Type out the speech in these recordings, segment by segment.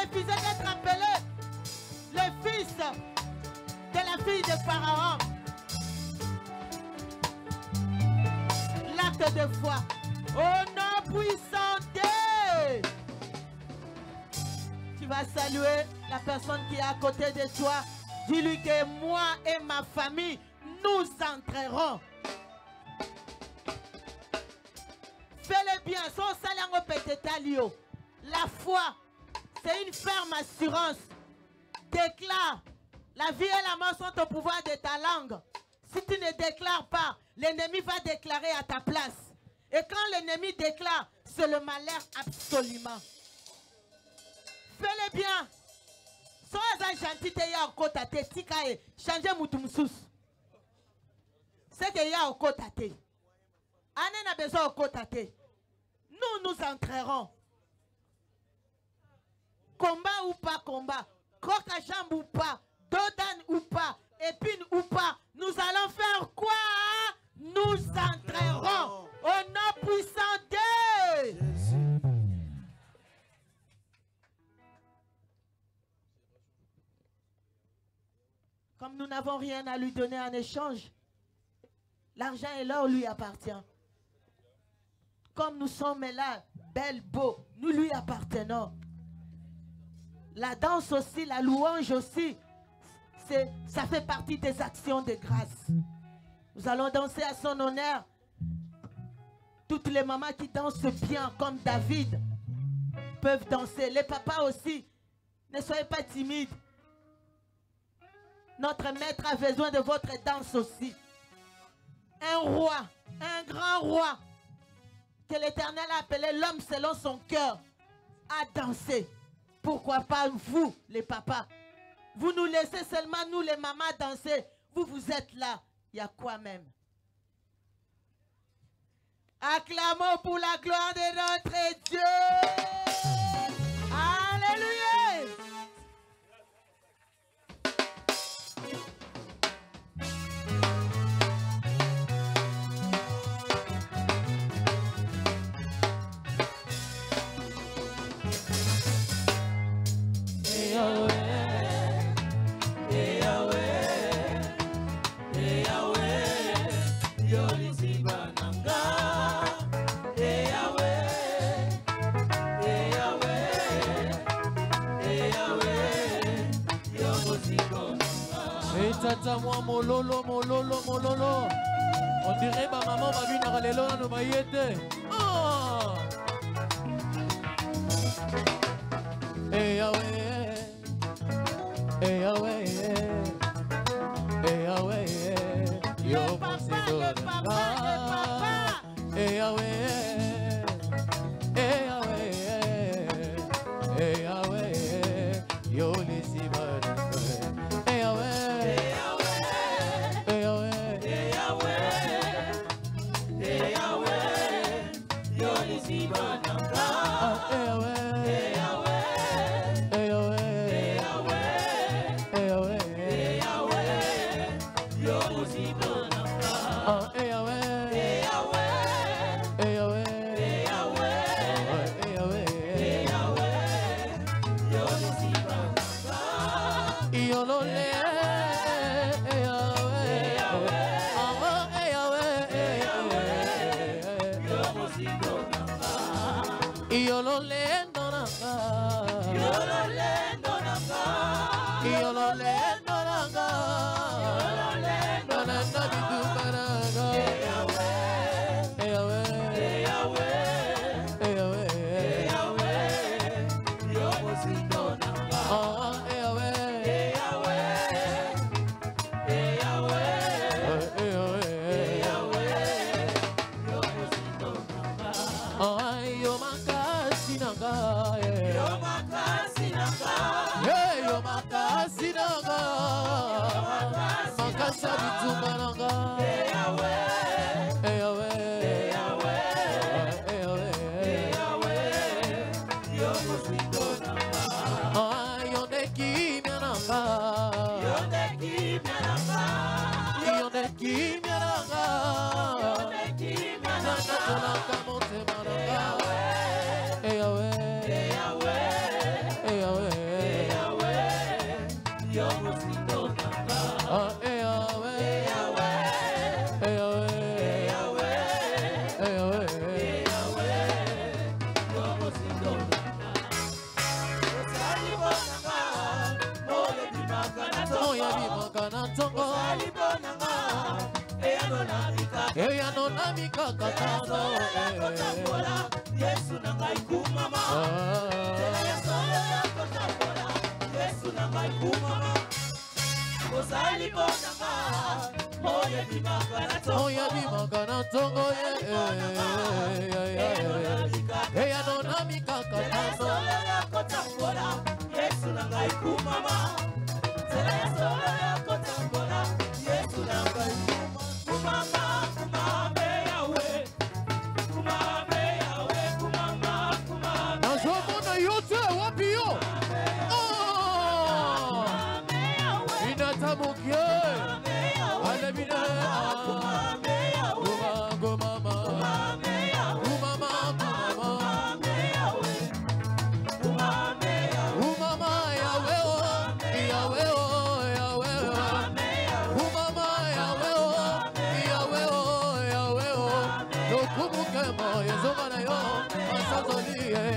refusé d'être appelé le fils de la fille de Pharaon. L'acte de foi. Au nom puissant de... Tu vas saluer la personne qui est à côté de toi. Dis-lui que moi et ma famille, nous entrerons. Fais-le bien. La foi, c'est une ferme assurance. Déclare. La vie et la mort sont au pouvoir de ta langue. Si tu ne déclares pas, l'ennemi va déclarer à ta place. Et quand l'ennemi déclare, c'est le malheur absolument. Fais-le bien. Sois gentil, tu es au côté de Tikae. Changez Moutoumsous. C'est que y a au côté de Anen a besoin au côté de nous entrerons. Combat ou pas combat, croc à jambe ou pas, dodan ou pas, épine ou pas, nous allons faire quoi? Nous entrerons au nom puissant de Jésus. Comme nous n'avons rien à lui donner en échange, l'argent et l'or lui appartient. Comme nous sommes là, belles, beaux, nous lui appartenons. La danse aussi, la louange aussi, ça fait partie des actions de grâce. Nous allons danser à son honneur. Toutes les mamans qui dansent bien comme David peuvent danser. Les papas aussi, ne soyez pas timides. Notre maître a besoin de votre danse aussi. Un roi, un grand roi, que l'Éternel a appelé l'homme selon son cœur, a dansé. Pourquoi pas vous, les papas? Vous nous laissez seulement, nous les mamans, danser. Vous, vous êtes là. Il y a quoi même? Acclamons pour la gloire de notre Dieu. Alléluia. Tata moi mololo mololo mololo. On dirait ma maman va venir à l'élo dans nos maillettes. Oh. Hey Yahweh, hey Yahweh, hey Yahweh, yo papa, papa, hey Yahweh, hey Yahweh, hey Yahweh, yo lisiba, hey Yahweh. Hey, eya nona mikaka tano Yesu na ngai kumama Tela ya solo ya kotambola Yesu na ngai kumama Kozali bonanga Moye bimaka na tongo Moye bimaka na tongo eya nona mikaka Tela ya solo ya kotambola Yesu na ngai kumama Tela ya solo ya kotambola Yesu na ngai kumama kumame yawe kumame yawe kumama kumame nazomona yote wapi yo inatamukie alebine kumama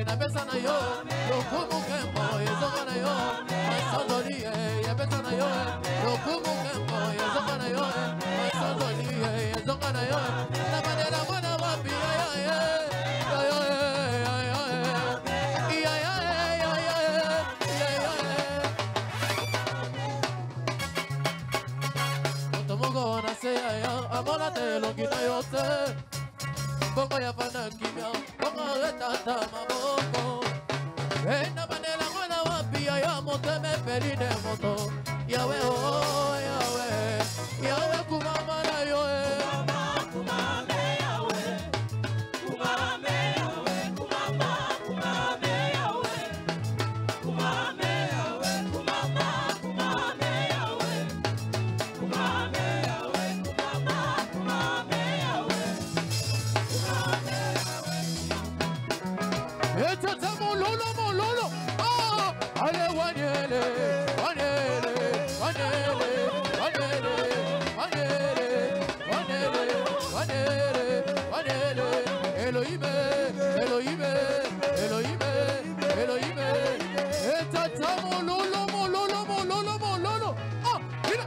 na pesa na yo lokumu kembo yezoka na yo masazoli ya pesa na yo lokumu kembo yezoka na yo masazoli yezoka na yo na manera mwana wapi otomogo na se ya amona te longina yote bongo ya fana kimya bongo retata maboko ena manela mwana wapia ya moto me perine moto yawe oh yawe yawe kumama na yo kumame yawe kumame yawe kumama kumame yawe kumame yawe kumama kumame yawe kumame yawe kumama kumame yawe etata mololo mololo ah ale wanyele wanyele wanyele wanyele wanyele wanyele wanyele wanyele Elohime Elohime Elohime Elohime etata mololo mololo mololo mololo ah mira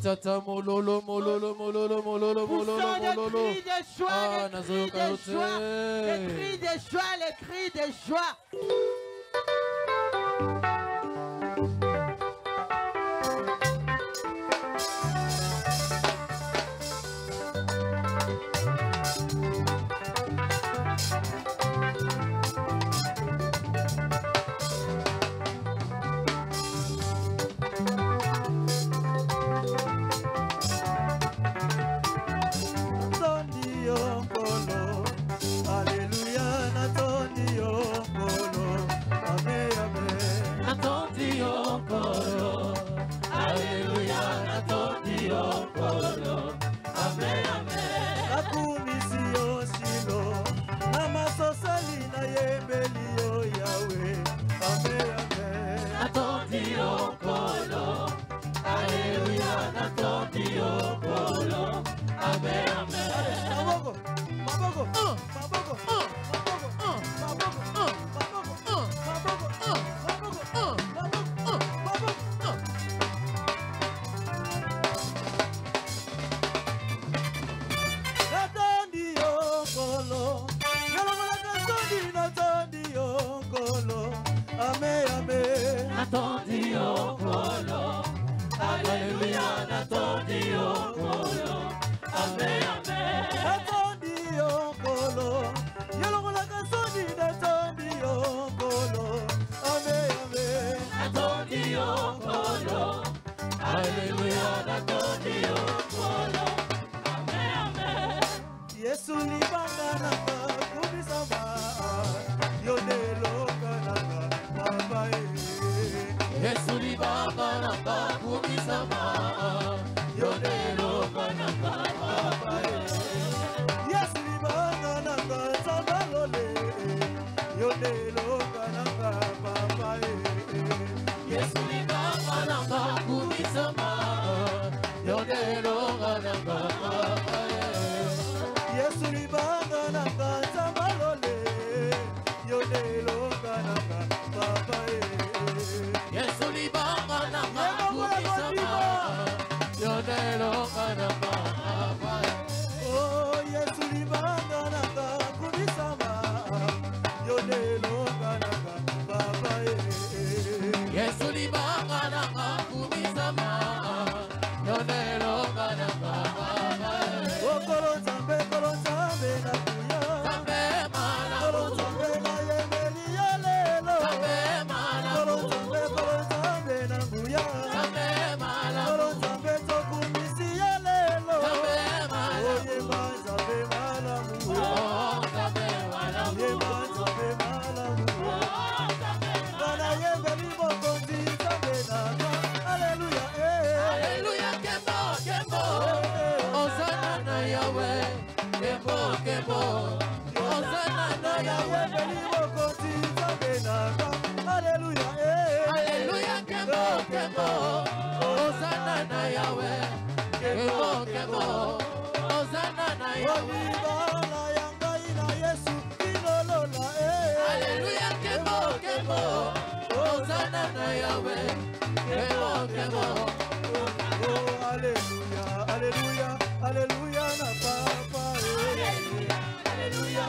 Tata mololo mololo mololo mololo mololo mololo Des cris de joie, ah des cris de joie, les cris de joie, les cris de joie. Hallelujah. Yesu libanga nanga kubisama yonelo nanga papa Yesu libanga nanga zamalole yonelo nanga papa Yesu libanga nanga kubisama yonelo nanga papa Oh Yesu libanga nanga kubisama yonelo nanga papa Yesu libanga nanga kubisama yonelo nanga papa Okolo Nzambe na kuya Nzambe mala Okolo Nzambe na yemeli ya lelo Nzambe mala Okolo Nzambe na kuya Nzambe mala Okolo Nzambe tokumisi ya lelo Nzambe mala Oyeba Nzambe malamu Nzambe mala Oyeba Nzambe malamu Bana yembeli mokonzi Nzambe na kwa Alléluia Alléluia kembo kembo Hosanna na Yahweh kembo kembo Hosanna na Yahweh Yembeli mokonzi Nzambe na kwa Alléluia Alléluia kembo kembo Hosanna na Yahweh kembo kembo Hosanna na Yahweh Olibala yangai na Yesu inolola Alléluia kembo kembo Hosanna na Yahweh kembo kembo Oh Alléluia Alléluia Alléluia na papa Alléluia Alléluia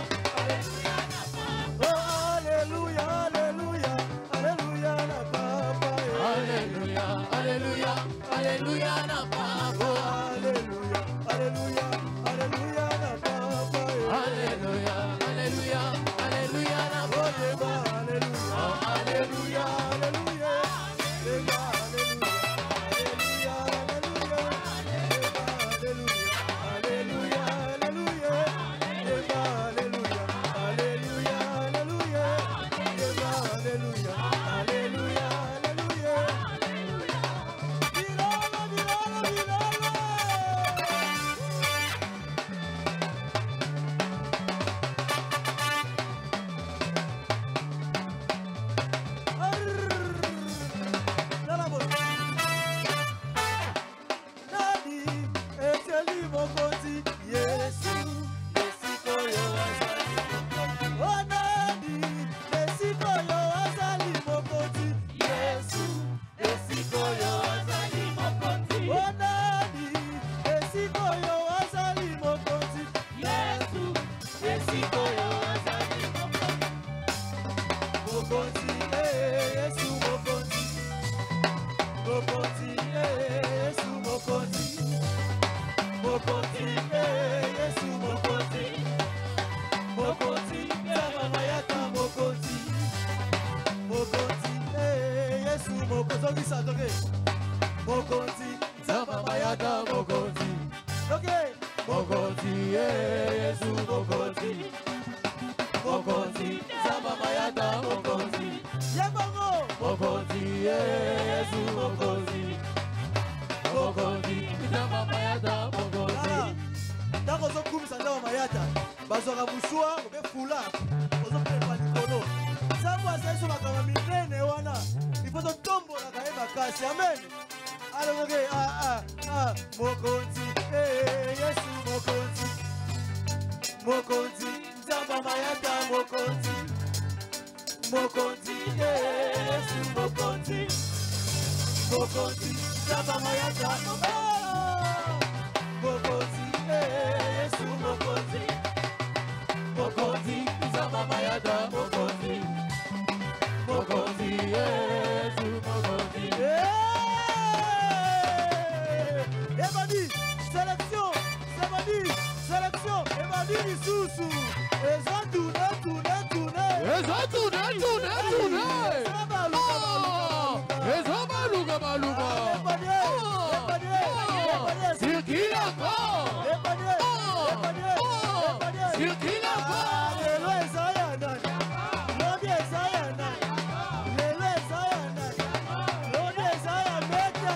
na papa Oh Alléluia Alléluia Alléluia na papa Alléluia Alléluia Alléluia na papa Oh Alléluia Alléluia Alléluia na papa Alléluia Alléluia Alléluia na Oh papa Yeba Alléluia Alléluia Alléluia Yeba Alléluia Alléluia Alléluia Yeba Alléluia Alléluia Alléluia Yeba Alléluia Alléluia Alléluia Bilala Bilala Bilala Nani eteli mokonzi Yesu esiko yo azali Oh nani esiko yo azali mokonzi Yesu esiko yo azali mokonzi Oh nani esiko yo azali mokonzi Yesu esiko yo azali mokonzi Yesu mokonzi Mokonzi Yesu mokonzi Mokonzi Yesu mokonzi Mokonzi Zama mayata mokonzi Mokonzi Yesu mokonzi Soki Mokonzi Zama mayata mokonzi Okay Mokonzi Yesu mokonzi Mokonzi Zama mayata mokonzi Yebongo Mokonzi Yesu mokonzi Mokonzi Zama mayata mokonzi Tango zokumisa ndawa mayata bazwaka bushwa obe fula ozopepa likolo nzambo azali so makambo minene wana ifo totombola kaye makasi amen alokoke mokonzi Yesu mokonzi Mokonzi nzambo mayata mokonzi Mokonzi Yesu mokonzi Mokonzi nzambo mayata mokonzi Yesu mokonzi Mokonzi nzambo mayata mokonzi Mokonzi Yesu mokonzi Ebadi sélection Ebadi lisusu eza tourne Eza baluga baluga Circula Circula lelo eza ya nani lobi eza ya nani lelo eza ya nani lobi eza ya meta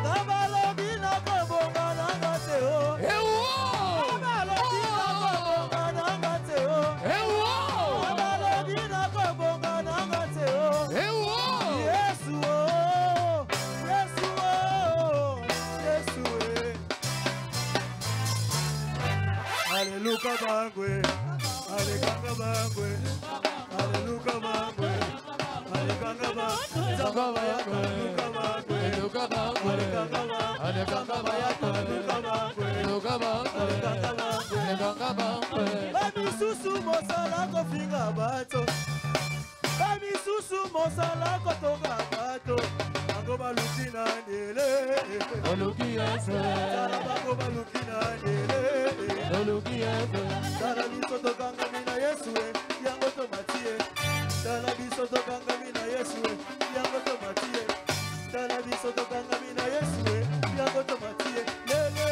Tabalobi Luka Bangwe, Alekanga Bangwe, Aleluka Bangwe, Alekanga Bangwe, Luka Bangwe, Luka Bangwe, Alekanga Bangwe, Luka Bangwe, Alekanga Bangwe. Bami susu mosala kofinga bato, Bami susu mosala kotonga bato. Balukina ndele, baluki yesu, tarabango balukina ndele, baluki yesu, tarabiso tokanga mina yesu, yango tomatie, tarabiso tokanga mina yesu, yango tomatie, tarabiso tokanga mina yesu, yango tomatie, lele,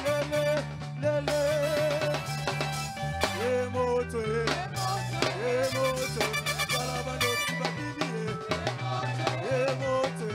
lele, lele, emoto, emoto, tarabando kibaki, emoto.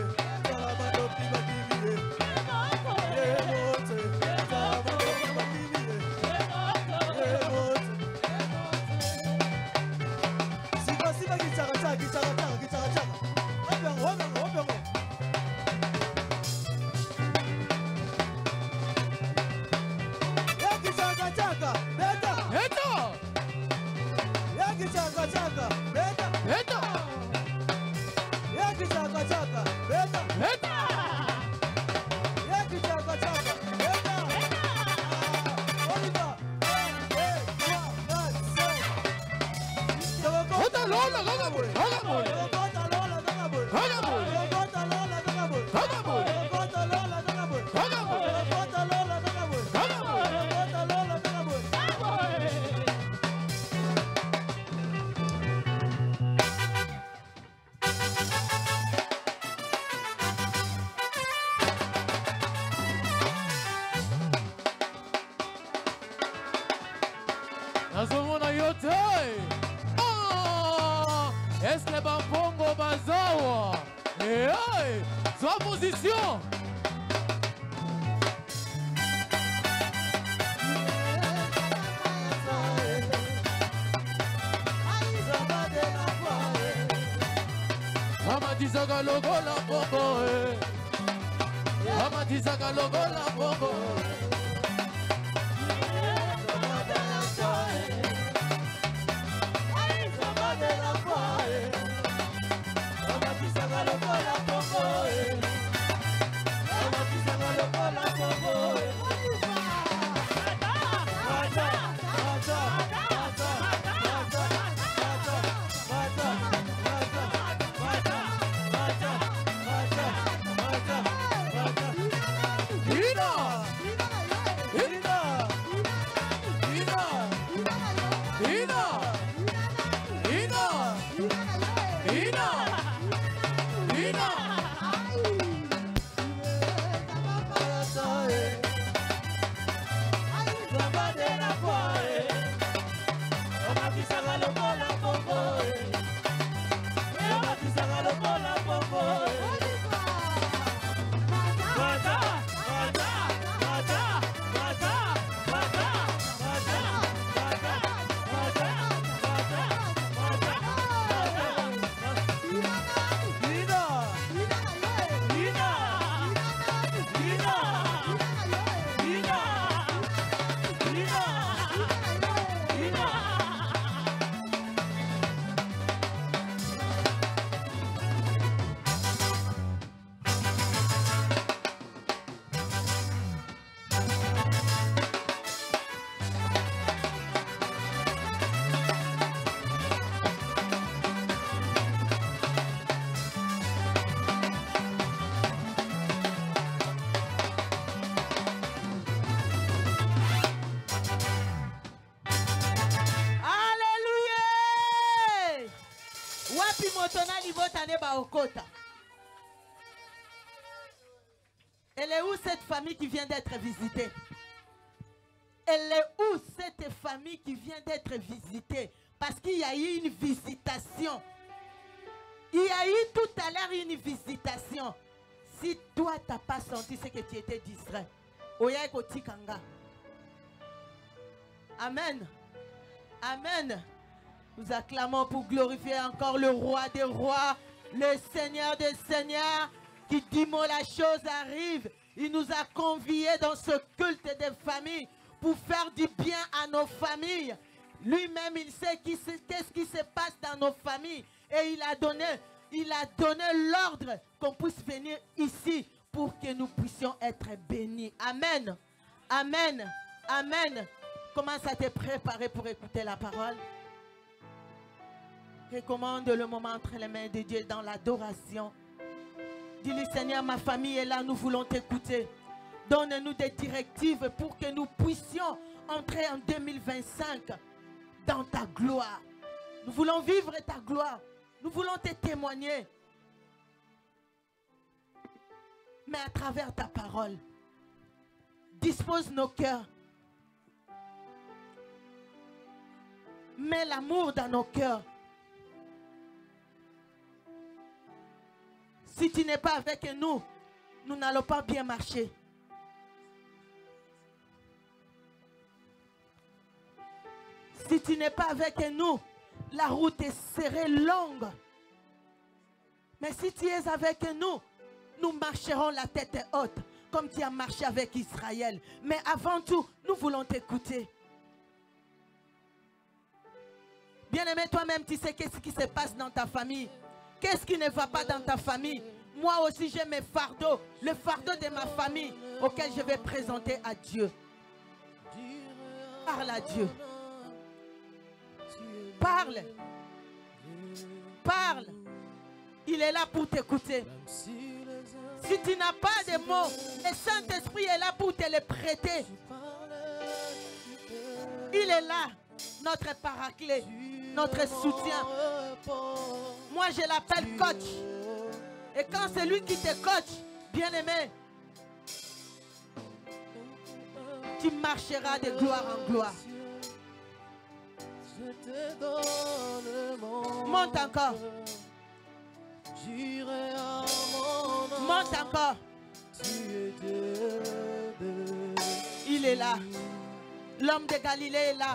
Est-ce que Bambongo Bazawa? Hey, sua position. Amadizaka logo la bongo. Amadizaka logo la bongo. Elle est où cette famille qui vient d'être visitée? Elle est où cette famille qui vient d'être visitée? Parce qu'il y a eu une visitation. Il y a eu tout à l'heure une visitation. Si toi, tu n'as pas senti ce que tu étais distrait. Amen. Amen. Nous acclamons pour glorifier encore le roi des rois, le Seigneur des seigneurs, qui dit moi la chose arrive. Il nous a conviés dans ce culte des familles pour faire du bien à nos familles. Lui-même, il sait qu'est-ce qui se passe dans nos familles. Et il a donné l'ordre qu'on puisse venir ici pour que nous puissions être bénis. Amen. Amen. Amen. Commence à te préparer pour écouter la parole. Recommande le moment entre les mains de Dieu dans l'adoration. Dis-lui, Seigneur, ma famille est là, nous voulons t'écouter. Donne-nous des directives pour que nous puissions entrer en 2025 dans ta gloire. Nous voulons vivre ta gloire. Nous voulons te témoigner. Mais à travers ta parole, dispose nos cœurs. Mets l'amour dans nos cœurs. Si tu n'es pas avec nous, nous n'allons pas bien marcher. Si tu n'es pas avec nous, la route est serrée, longue. Mais si tu es avec nous, nous marcherons la tête haute, comme tu as marché avec Israël. Mais avant tout, nous voulons t'écouter. Bien-aimé, toi-même, tu sais qu'est-ce qui se passe dans ta famille. Qu'est-ce qui ne va pas dans ta famille? Moi aussi, j'ai mes fardeaux. Le fardeau de ma famille auquel je vais présenter à Dieu. Parle à Dieu. Parle. Parle. Il est là pour t'écouter. Si tu n'as pas de mots, le Saint-Esprit est là pour te les prêter. Il est là, notre paraclet, notre soutien. Moi, je l'appelle coach. Et quand c'est lui qui te coach, bien-aimé, tu marcheras de gloire en gloire. Monte encore. Monte encore. Il est là. L'homme de Galilée est là.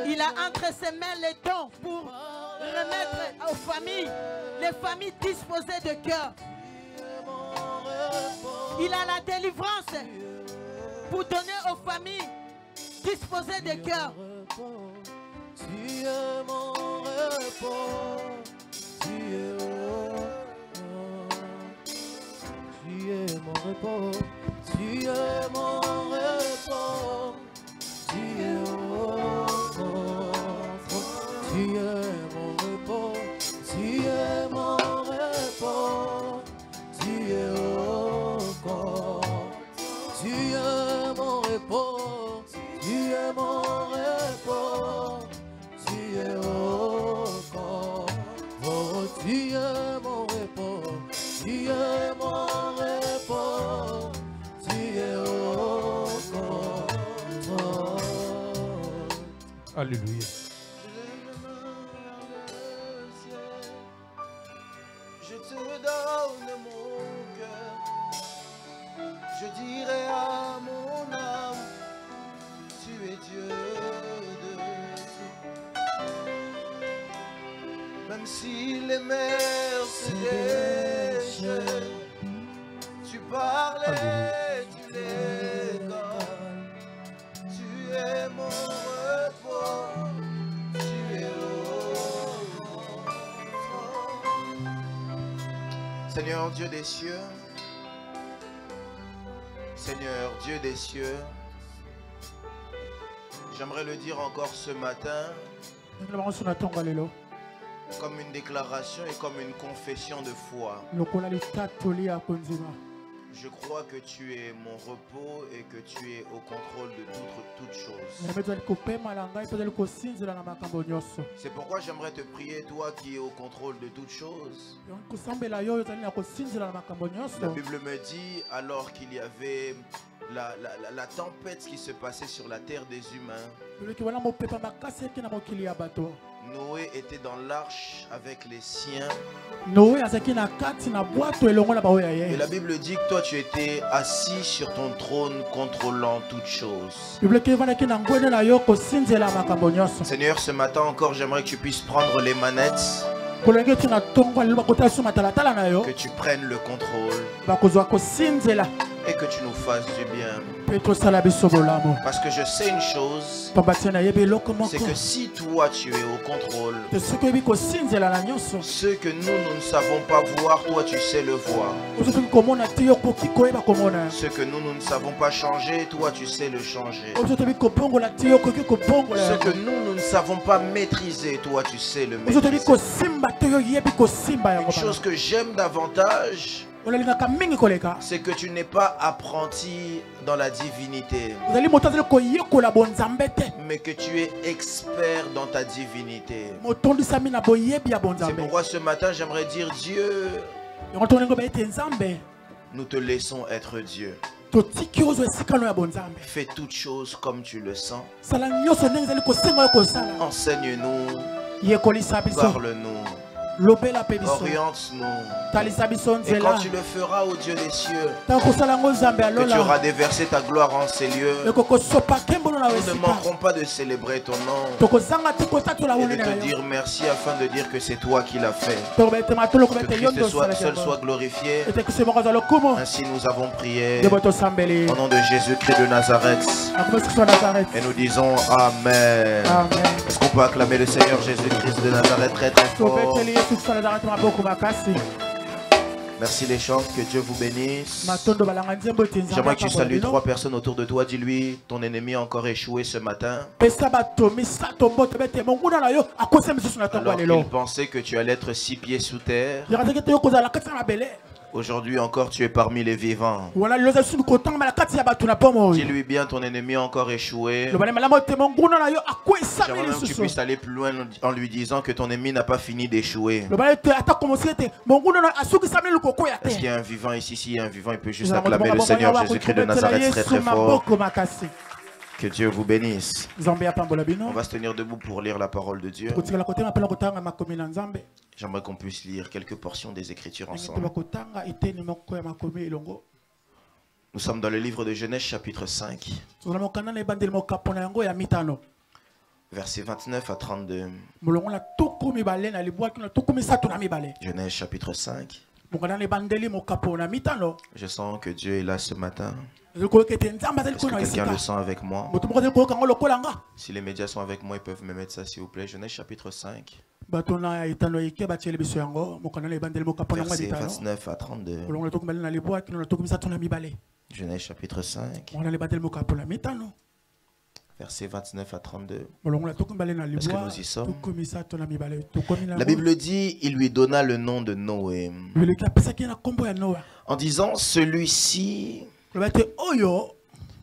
Il a entre ses mains les dons pour remettre aux familles, les familles disposées de cœur. Il a la délivrance pour donner aux familles disposées de cœur. Tu es mon repos, tu es mon repos, tu es mon repos, tu es mon repos, tu es mon repos, tu es mon repos, tu es mon repos. Tu es mon repos, tu es mon repos, tu es Alléluia. Je te donne mon cœur, je dirai à mon âme, tu es Dieu de tout. Même si les mers se déchaînent, tu parlais, tu les calmes, tu es mon repos, tu es Seigneur Dieu des cieux, Seigneur Dieu des cieux, j'aimerais le dire encore ce matin, comme une déclaration et comme une confession de foi. Je crois que tu es mon repos et que tu es au contrôle de toutes choses. C'est pourquoi j'aimerais te prier, toi qui es au contrôle de toutes choses. La Bible me dit, alors qu'il y avait la tempête qui se passait sur la terre des humains, Noé était dans l'arche avec les siens. Et la Bible dit que toi tu étais assis sur ton trône contrôlant toutes choses. Seigneur, ce matin encore j'aimerais que tu puisses prendre les manettes, que tu prennes le contrôle et que tu nous fasses du bien. Pe tosala biso bolamu. Parce que je sais une chose, Pamba tia nayebi eloko c'est moko. que si toi tu es au contrôle, Te soki oyebi kosinzela na nyonso. ce que nous ne savons pas voir, toi tu sais le voir. Ozoki komona te yo okoki koyeba komona. Ce que nous ne savons pas changer, toi tu sais le changer. Ozoki kobongola te yo okoki kobongola. Ce que nous ne savons pas maîtriser, toi tu sais le Ozoki maîtriser. kosimba te yo yebi kosimba yango. Une chose que j'aime davantage, Olingaka mingi koleka. c'est que tu n'es pas apprenti dans la divinité, Ozali moto azali koyekola bonzambe te. mais que tu es expert dans ta divinité. Motondisami na boyebi ya C'est bonzambe. pourquoi ce matin j'aimerais dire Dieu, Yango tonengo ba ete nzambe. nous te laissons être Dieu. Totiki ozo esika no ya bonzambe. Fais toutes choses comme tu le sens. Sala nyonso ndenge ezali kosenga yo kosala. Enseigne-nous, Yekolisa biso. parle-nous, Lobela pe biso. oriente-nous. Talisa biso Et nzela. quand tu le feras, ô Dieu des cieux, Ta kosala ngo nzambe que tu alola. auras déversé ta gloire en ces lieux, Ekokosopa kembono na nous ne wesika. manquerons pas de célébrer ton nom Tokozanga te kotatola et wone de na te yo. dire merci afin de dire que c'est toi qui l'as fait. Tokobete matolo Que kobete yondo Christ sala seul kembo. soit glorifié. Ete kusema za lokumo. Ainsi nous avons prié Debo to sambeli. au nom de Jésus-Christ de Nazareth. Akomeski so Nazareth. Et nous disons Amen. Amen. Est-ce qu'on peut acclamer le Seigneur Jésus-Christ de Nazareth très très fort? Tobeteli Yesu so Nazareth maboko makasi. Merci les chants, que Dieu vous bénisse. Matondo balanga nzembo tenza. J'aimerais que tu salues 3 personnes autour de toi. Dis-lui, ton ennemi a encore échoué ce matin. Pesa bato misato mbote bete monguna na yo akose misusu na tongo Alors lelo. qu'il pensait que tu allais être 6 pieds sous terre. Yakateke te yo kozala kati na mabele. Aujourd'hui encore, tu es parmi les vivants. Wala loza sunu kotanga mala kati ya bato na pomo. Dis-lui bien, ton ennemi a encore échoué. Le bale malamo te monguna na yo akwesa J'aimerais même que tu misusu. puisses aller plus loin en lui disant que ton ennemi n'a pas fini d'échouer. Le bale te ata commencer te monguna na asuki sameli lukoko ya te. Est-ce qu'il y a un vivant ici? S'il y a un vivant, il peut juste Nous allons acclamer le d'abord Seigneur voir Jésus-Christ de Yesu Nazareth très très fort. maboko makasi. Que Dieu vous bénisse. Nzambe apambola On bino. va se tenir debout pour lire la parole de Dieu. Kotikala kotema pela kotanga makomi na Nzambe. J'aimerais qu'on puisse lire quelques portions des Écritures Ngete ensemble. bakotanga iteni moko ya makomi elongo. Nous sommes dans le livre de Genèse chapitre 5, Tozala mokanda na ebandeli mokapona yango ya mitano. versets 29 à 32. Molongo na tuku mibale na libwaki na tuku misato na mibale. Genèse chapitre 5. Mokanda na ebandeli mokapona mitano. Je sens que Dieu est là ce matin. Ezokokete Nzambe azali Est-ce que kuna quelqu'un esika. le sent avec moi? Moto moko azali koyoka ngo lokola nga. Si les médias sont avec moi, ils peuvent me mettre ça s'il vous plaît. Genèse chapitre 5, Bato na etano eke batieli biso yango. Mokanda na ebandeli mokapona yango ya versets mitano. 29 à 32. Molongo na tuku mibale na libwaki na tuku misato na mibale. Genèse chapitre 5, Mokanda na ebandeli mokapona mitano. versets 29 à 32. Molongo na tuku mibale na Est-ce que libwa. nous y sommes? Tuku misato na mibale. Tukomi na La Bible dit, il lui donna le nom de Noé, Bileki apesaki na kombo ya Noa. en disant, celui-ci Loba te oyo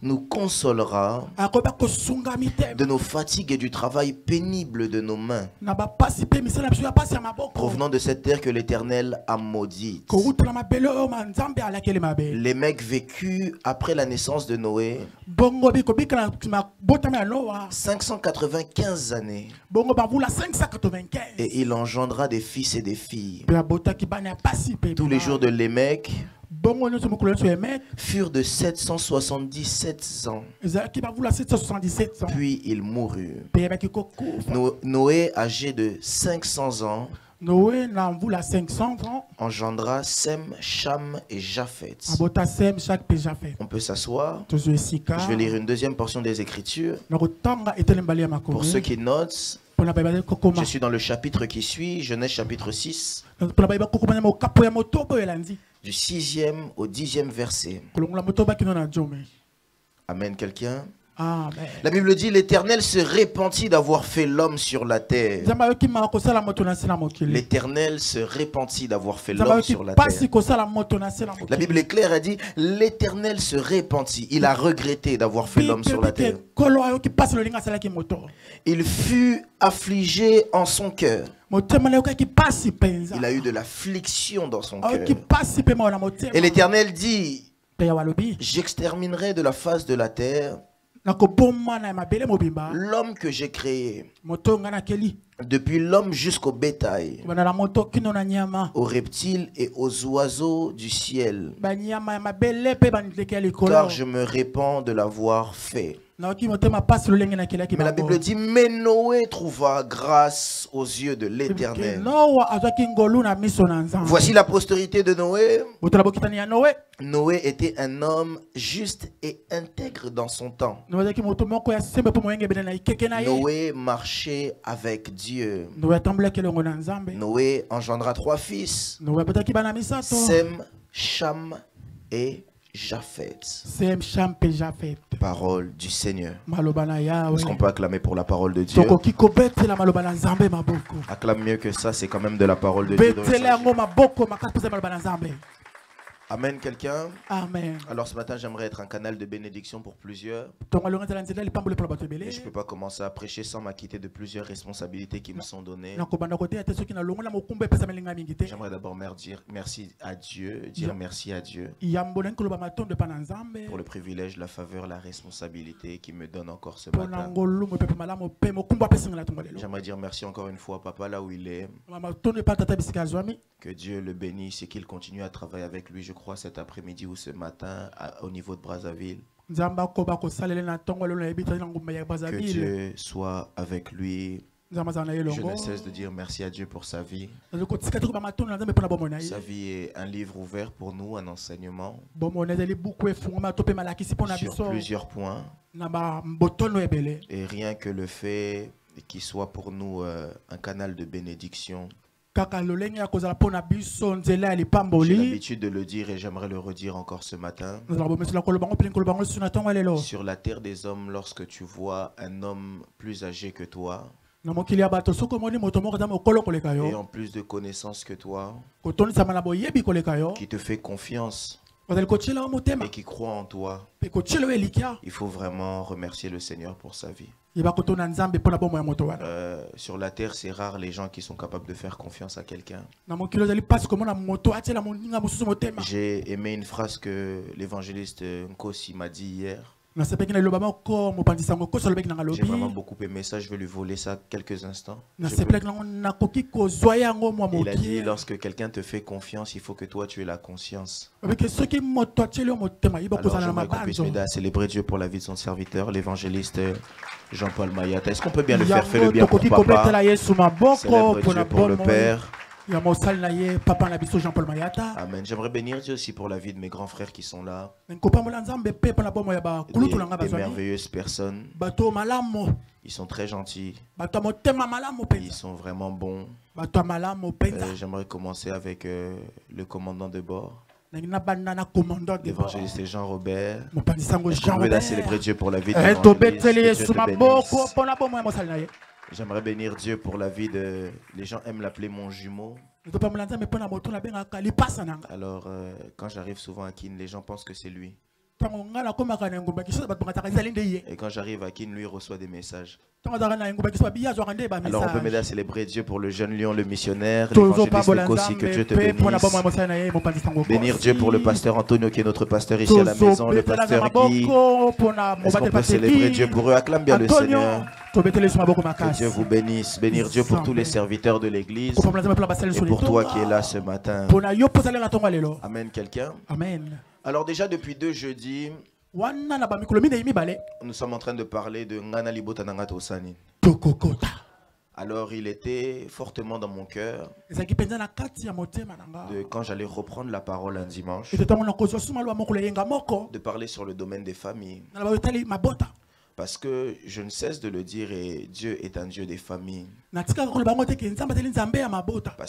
nous consolera akoba kosunga mitema. de nos fatigues et du travail pénible de nos mains, Na bapasi pe misala biso ya pasi ya maboko. provenant de cette terre que l'Éternel a maudite. Kowutela mabele oyo ma Nzambe alakeli mabe. Les mecs vécus après la naissance de Noé Bongo biko bika na mabotama ya Noa. 595 années, Bongo bavula 595. et il engendra des fils et des filles. Pe abotaki bana ya pasi pe. Tous les jours de Lémec Bongo nyonso mokolo nyonso ya emek. furent de 777 ans, Ezalaki bavula 777 ans. puis il mourut. Pe yabaki kokufa. Noé, âgé de 500 ans, Noé na mvula 500 ans. engendra Sem, Cham et Japhet. Abota sem chaque pe Japhet. On peut s'asseoir. Tozo esika. Je vais lire une deuxième portion des Écritures. Na kotanga etele mbali ya makomi. Pour ceux qui notent, Pona ba ba kokoma. je suis dans le chapitre qui suit, Genèse chapitre 6, Pona ba ba kokoma na mokapo ya motobo elandi. du 6e au 10e verset. Kolongola motoba kino na jome. Amen, quelqu'un? Amen. La Bible dit, l'Éternel se repentit d'avoir fait l'homme sur la terre. Nzambe ayoki ma kosala moto na se na mokili. L'Éternel se repentit d'avoir fait Nzambe l'homme ayoki sur la pasi terre. kosala moto na se na mokili. La Bible est claire, elle dit, l'Éternel se repentit. Il a regretté d'avoir fait l'homme sur la terre. Kolo ayoki pasi lolinga asalaki moto. Il fut affligé en son cœur. Motema na yoki pasi penza. Il a eu de l'affliction dans son cœur. Ayoki pasi pe na motema. Et l'Éternel dit, Pe ya walobi. j'exterminerai de la face de la terre Na koboma na mabele mobimba. l'homme que j'ai créé. Moto nga na keli. depuis l'homme jusqu'au bétail, aux reptiles et aux oiseaux du ciel, car je me répands de l'avoir fait. Mais la Bible dit, mais Noé trouva grâce aux yeux de l'Éternel. Voici la postérité de Noé. Noé était un homme juste et intègre dans son temps. Noé marchait avec Dieu. Noé engendra 3 fils, Sem, Cham et Japheth. Parole du Seigneur. Est-ce qu'on peut acclamer pour la parole de Dieu? Acclame mieux que ça, c'est quand même de la parole de Dieu. Amen, quelqu'un? Amen. Alors ce matin, j'aimerais être un canal de bénédiction pour plusieurs. Mais je ne peux pas commencer à prêcher sans m'acquitter de plusieurs responsabilités qui me sont données. J'aimerais d'abord dire merci à Dieu, pour le privilège, la faveur, la responsabilité qu'il me donne encore ce matin. J'aimerais dire merci encore une fois à Papa là où il est. Que Dieu le bénisse et qu'il continue à travailler avec lui, je crois, cet après-midi ou ce matin au niveau de Brazzaville. Que Dieu soit avec lui. Je ne cesse de dire merci à Dieu pour sa vie. Sa vie est un livre ouvert pour nous, un enseignement sur plusieurs points. Et rien que le fait qu'il soit pour nous un canal de bénédiction. J'ai l'habitude de le dire et j'aimerais le redire encore ce matin. Sur la terre des hommes, lorsque tu vois un homme plus âgé que toi, et en plus de connaissances que toi, qui te fait confiance et qui croit en toi, il faut vraiment remercier le Seigneur pour sa vie. Sur la terre, c'est rare les gens qui sont capables de faire confiance à quelqu'un. J'ai aimé une phrase que l'évangéliste Nkosi m'a dit hier. J'ai vraiment beaucoup aimé ça, je vais lui voler ça quelques instants. Il a dit, lorsque quelqu'un te fait confiance, il faut que toi tu aies la conscience. Alors j'aimerais qu'on puisse m'aider à célébrer Dieu pour la vie de son serviteur, l'évangéliste Jean-Paul Mayata. Est-ce qu'on peut bien le faire? Fais-le bien pour Papa. Célèbre Dieu pour le Père. Amen. J'aimerais bénir Dieu aussi pour la vie de mes grands frères qui sont là. Des merveilleuses personnes. Ils sont très gentils. Ils sont vraiment bons. J'aimerais commencer avec le commandant de bord, l'évangéliste Jean-Robert. Est-ce qu'on peut célébrer Dieu pour la vie de l'évangéliste? J'aimerais bénir Dieu pour la vie de... Les gens aiment l'appeler mon jumeau. Alors, quand j'arrive souvent à Kin, les gens pensent que c'est lui. Et quand j'arrive à Kin, lui reçoit des messages. Alors on peut m'aider à célébrer Dieu pour le jeune lion, le missionnaire, l'évangéliste Nkosi, que Dieu te bénisse. Bénir Dieu pour le pasteur Antonio qui est notre pasteur ici à la maison, le pasteur Guy. Est-ce qu'on peut célébrer Dieu pour eux? Acclame bien le Seigneur. Que Dieu vous bénisse. Bénir Dieu pour tous les serviteurs de l'église et pour toi qui es là ce matin. Amen, quelqu'un? Amen. Alors déjà depuis 2 jeudis, nous sommes en train de parler de Ngana Libota Nangata Osani. Alors il était fortement dans mon cœur de quand j'allais reprendre la parole un dimanche, de parler sur le domaine des familles. Parce que je ne cesse de le dire et Dieu est un Dieu des familles. Parce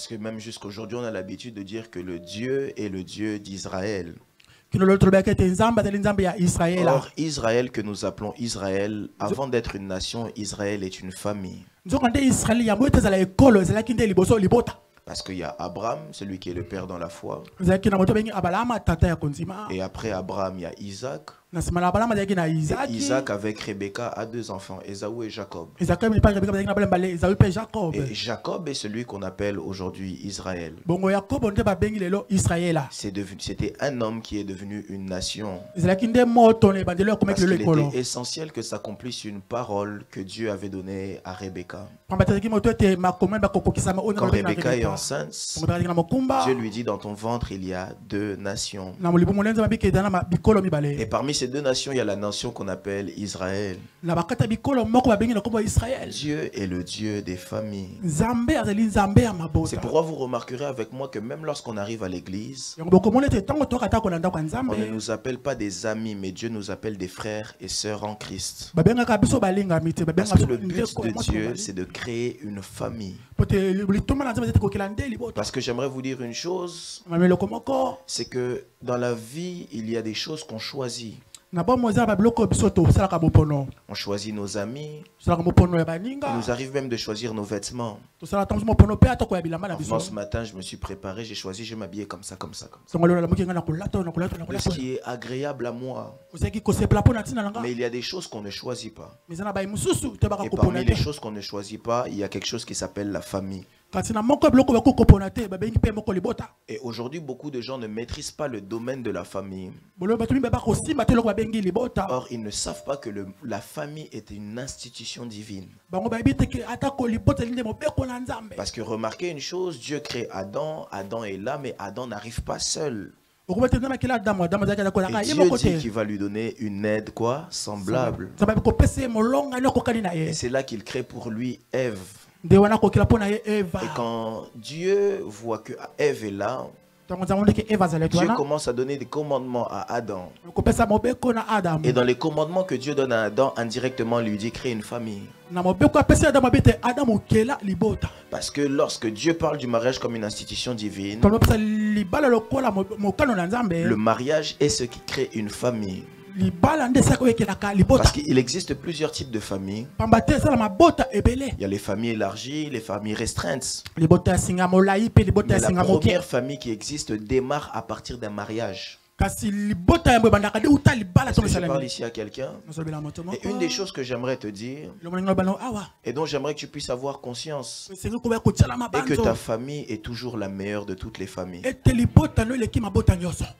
que même jusqu'aujourd'hui on a l'habitude de dire que le Dieu est le Dieu d'Israël. Or, Israël que nous appelons Israël, avant d'être une nation, Israël est une famille. Parce qu'il y a Abraham, celui qui est le père dans la foi. Et après Abraham, il y a Isaac. Et Isaac avec Rebecca a 2 enfants, Ésaü et Jacob. Et Jacob est celui qu'on appelle aujourd'hui Israël. C'était un homme qui est devenu une nation. Parce qu'il était essentiel que s'accomplisse une parole que Dieu avait donnée à Rebecca. Quand Rebecca est enceinte, Dieu lui dit, dans ton ventre il y a 2 nations. Et parmi ces 2 nations, il y a la nation qu'on appelle Israël. Dieu est le Dieu des familles. C'est pourquoi vous remarquerez avec moi que même lorsqu'on arrive à l'église, on ne nous appelle pas des amis, mais Dieu nous appelle des frères et sœurs en Christ. Parce que le but de Dieu, c'est de créer une famille. Parce que j'aimerais vous dire une chose, c'est que dans la vie, il y a des choses qu'on choisit. On choisit nos amis. Il nous arrive même de choisir nos vêtements. Ce matin, je me suis préparé, j'ai choisi, je vais m'habiller comme ça, comme ça, comme ça. De ce qui est agréable à moi. Mais il y a des choses qu'on ne choisit pas. Et parmi les choses qu'on ne choisit pas, il y a quelque chose qui s'appelle la famille. Et aujourd'hui, beaucoup de gens ne maîtrisent pas le domaine de la famille. Or, ils ne savent pas que la famille est une institution divine. Parce que remarquez une chose, Dieu crée Adam, Adam est là, mais Adam n'arrive pas seul. Et Dieu dit qu'il va lui donner une aide quoi, semblable. Et c'est là qu'il crée pour lui Ève. Et quand Dieu voit que Ève est là, Dieu commence à donner des commandements à Adam. Et dans les commandements que Dieu donne à Adam, indirectement lui dit crée une famille. Parce que lorsque Dieu parle du mariage comme une institution divine, le mariage est ce qui crée une famille. Parce qu'il existe plusieurs types de familles. Il y a les familles élargies, les familles restreintes. Mais la première famille qui existe démarre à partir d'un mariage. Je parle ici à quelqu'un. Et une des choses que j'aimerais te dire, et dont j'aimerais que tu puisses avoir conscience, est que ta famille est toujours la meilleure de toutes les familles.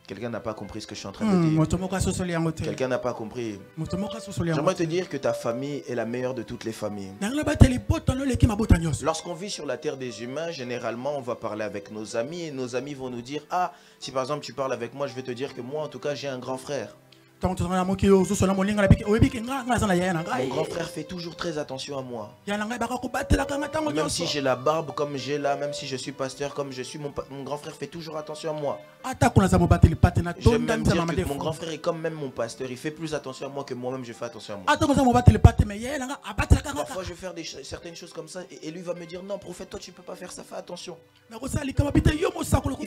Quelqu'un n'a pas compris ce que je suis en train de dire. Quelqu'un n'a pas compris. J'aimerais te dire que ta famille est la meilleure de toutes les familles. Lorsqu'on vit sur la terre des humains, généralement on va parler avec nos amis et nos amis vont nous dire, ah, si par exemple tu parles avec moi, je vais te dire que moi en tout cas j'ai un grand frère. Mon grand frère fait toujours très attention à moi. Même si j'ai la barbe comme j'ai là, même si je suis pasteur comme je suis, mon grand frère fait toujours attention à moi. J'aime même dire que mon grand frère est comme même mon pasteur. Il fait plus attention à moi que moi-même je fais attention à moi. Parfois je vais faire certaines choses comme ça et lui va me dire non prophète, toi tu ne peux pas faire ça, fais attention. Il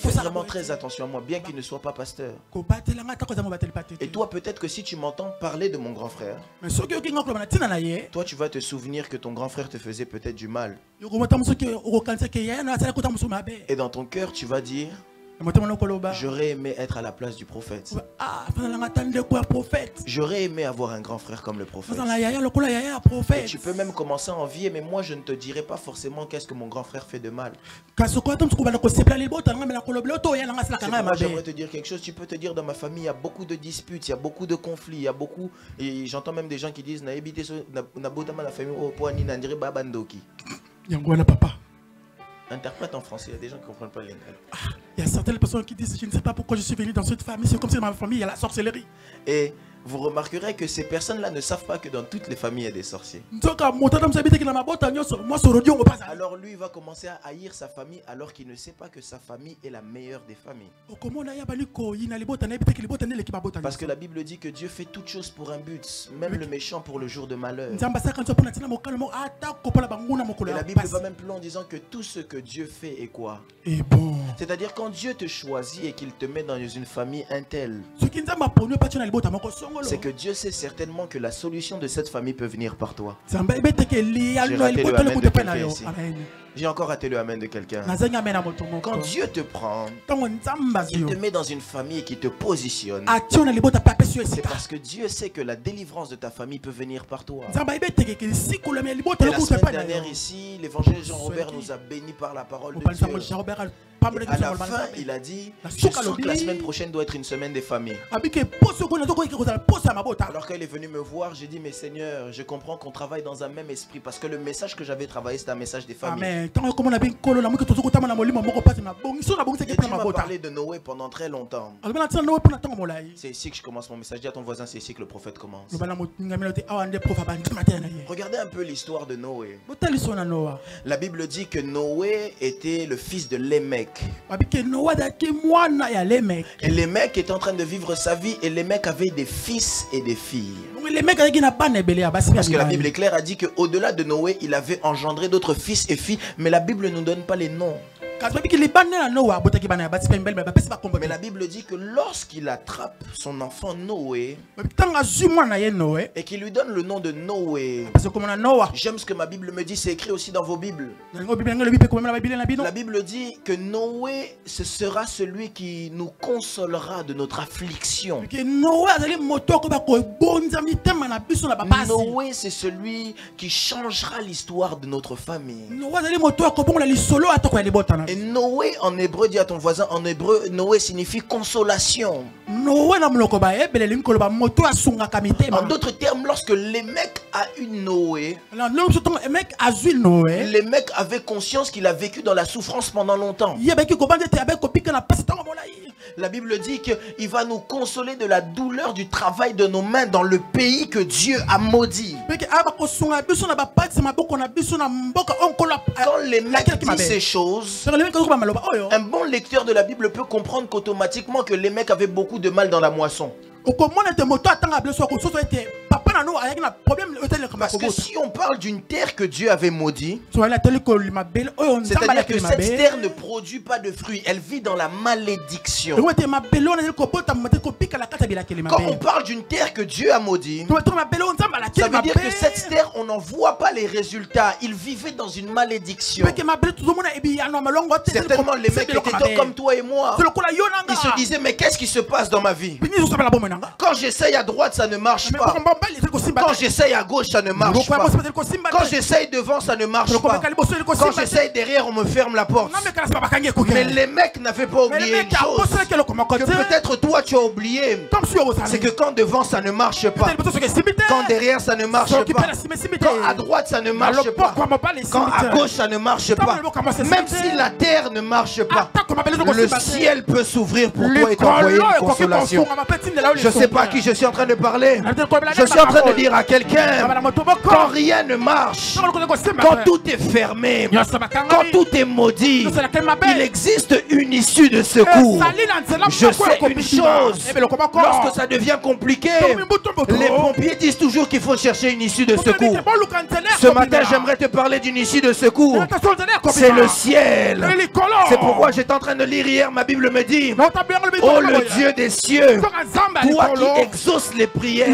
fait vraiment très attention à moi, bien qu'il ne soit pas pasteur. Et toi peut-être que si tu m'entends parler de mon grand frère, toi tu vas te souvenir que ton grand frère te faisait peut-être du mal. Et dans ton cœur tu vas dire, j'aurais aimé être à la place du prophète. J'aurais aimé avoir un grand frère comme le prophète. Et tu peux même commencer à envier, mais moi je ne te dirai pas forcément qu'est-ce que mon grand frère fait de mal. J'aimerais te dire quelque chose. Tu peux te dire, dans ma famille il y a beaucoup de disputes, il y a beaucoup de conflits, il y a beaucoup, et j'entends même des gens qui disent interprète en français, il y a des gens qui ne comprennent pas l'anglais. Il y a certaines personnes qui disent, je ne sais pas pourquoi je suis venu dans cette famille, c'est comme si dans ma famille il y a la sorcellerie. Et vous remarquerez que ces personnes-là ne savent pas que dans toutes les familles il y a des sorciers. Alors lui il va commencer à haïr sa famille alors qu'il ne sait pas que sa famille est la meilleure des familles. Parce que la Bible dit que Dieu fait toutes choses pour un but, même le méchant pour le jour de malheur. Et la Bible va même plus loin en disant que tout ce que Dieu fait est quoi? Et bon. C'est-à-dire quand Dieu te choisit et qu'il te met dans une famille un tel, c'est que Dieu sait certainement que la solution de cette famille peut venir par toi. J'ai raté le amen de quelqu'un ici. J'ai encore raté le amen de quelqu'un. Quand Dieu te prend, il te met dans une famille qui te positionne. C'est parce que Dieu sait que la délivrance de ta famille peut venir par toi. Et la semaine dernière ici, l'évangile Jean-Robert nous a bénis par la parole de Dieu. Et à la fin, il a dit, je sens que la semaine prochaine doit être une semaine des familles. Alors qu'il est venu me voir, j'ai dit, mais Seigneur, je comprends qu'on travaille dans un même esprit parce que le message que j'avais travaillé, c'était un message des familles. Et Dieu m'a parlé de Noé pendant très longtemps. C'est ici que je commence mon message. Dis à ton voisin, c'est ici que le prophète commence. Regardez un peu l'histoire de Noé. La Bible dit que Noé était le fils de Lémec. Et Lémec était en train de vivre sa vie et Lémec avait des fils et des filles. Parce que la Bible est claire, a dit qu'au-delà de Noé, il avait engendré d'autres fils et filles, mais la Bible ne nous donne pas les noms. Mais la Bible dit que lorsqu'il attrape son enfant Noé et qu'il lui donne le nom de Noé, j'aime ce que ma Bible me dit, c'est écrit aussi dans vos Bibles. La Bible dit que Noé, ce sera celui qui nous consolera de notre affliction. Noé, c'est celui qui changera l'histoire de notre famille. Et Noé en hébreu, dis à ton voisin, en hébreu, Noé signifie consolation. En d'autres termes, lorsque Lémec a eu Noé, Lémec avait conscience qu'il a vécu dans la souffrance pendant longtemps. La Bible dit qu'il va nous consoler de la douleur du travail de nos mains dans le pays que Dieu a maudit. Quand Lémec dit ces choses, un bon lecteur de la Bible peut comprendre qu'automatiquement que Lémec avait beaucoup de mal dans la moisson. Parce que si on parle d'une terre que Dieu avait maudite, c'est-à-dire que cette terre ne produit pas de fruits, elle vit dans la malédiction. Quand on parle d'une terre que Dieu a maudite, ça veut dire que cette terre, on n'en voit pas les résultats. Il vivait dans une malédiction. Certainement les mecs étaient comme toi et moi. Ils se disaient, mais qu'est-ce qui se passe dans ma vie? Quand j'essaye à droite, ça ne marche pas. Quand j'essaye à gauche, ça ne marche pas. Quand j'essaye devant, ça ne marche pas. Quand j'essaye derrière, on me ferme la porte. Mais les mecs n'avaient pas oublié une chose que peut-être toi tu as oublié. C'est que quand devant, ça ne marche pas. Quand derrière, ça ne marche pas. Quand à droite, ça ne marche pas. Quand à gauche, ça ne marche pas. Même si la terre ne marche pas, le ciel peut s'ouvrir pour toi et t'envoyer une consolation. Je ne sais pas à qui je suis en train de parler. Je suis en train de dire à quelqu'un, quand rien ne marche, quand tout est fermé, quand tout est maudit, il existe une issue de secours. Je sais une chose, lorsque ça devient compliqué, les pompiers disent toujours qu'il faut chercher une issue de secours. Ce matin, j'aimerais te parler d'une issue de secours. C'est le ciel. C'est pourquoi j'étais en train de lire hier, ma Bible me dit, oh le Dieu des cieux, toi qui exauces les prières,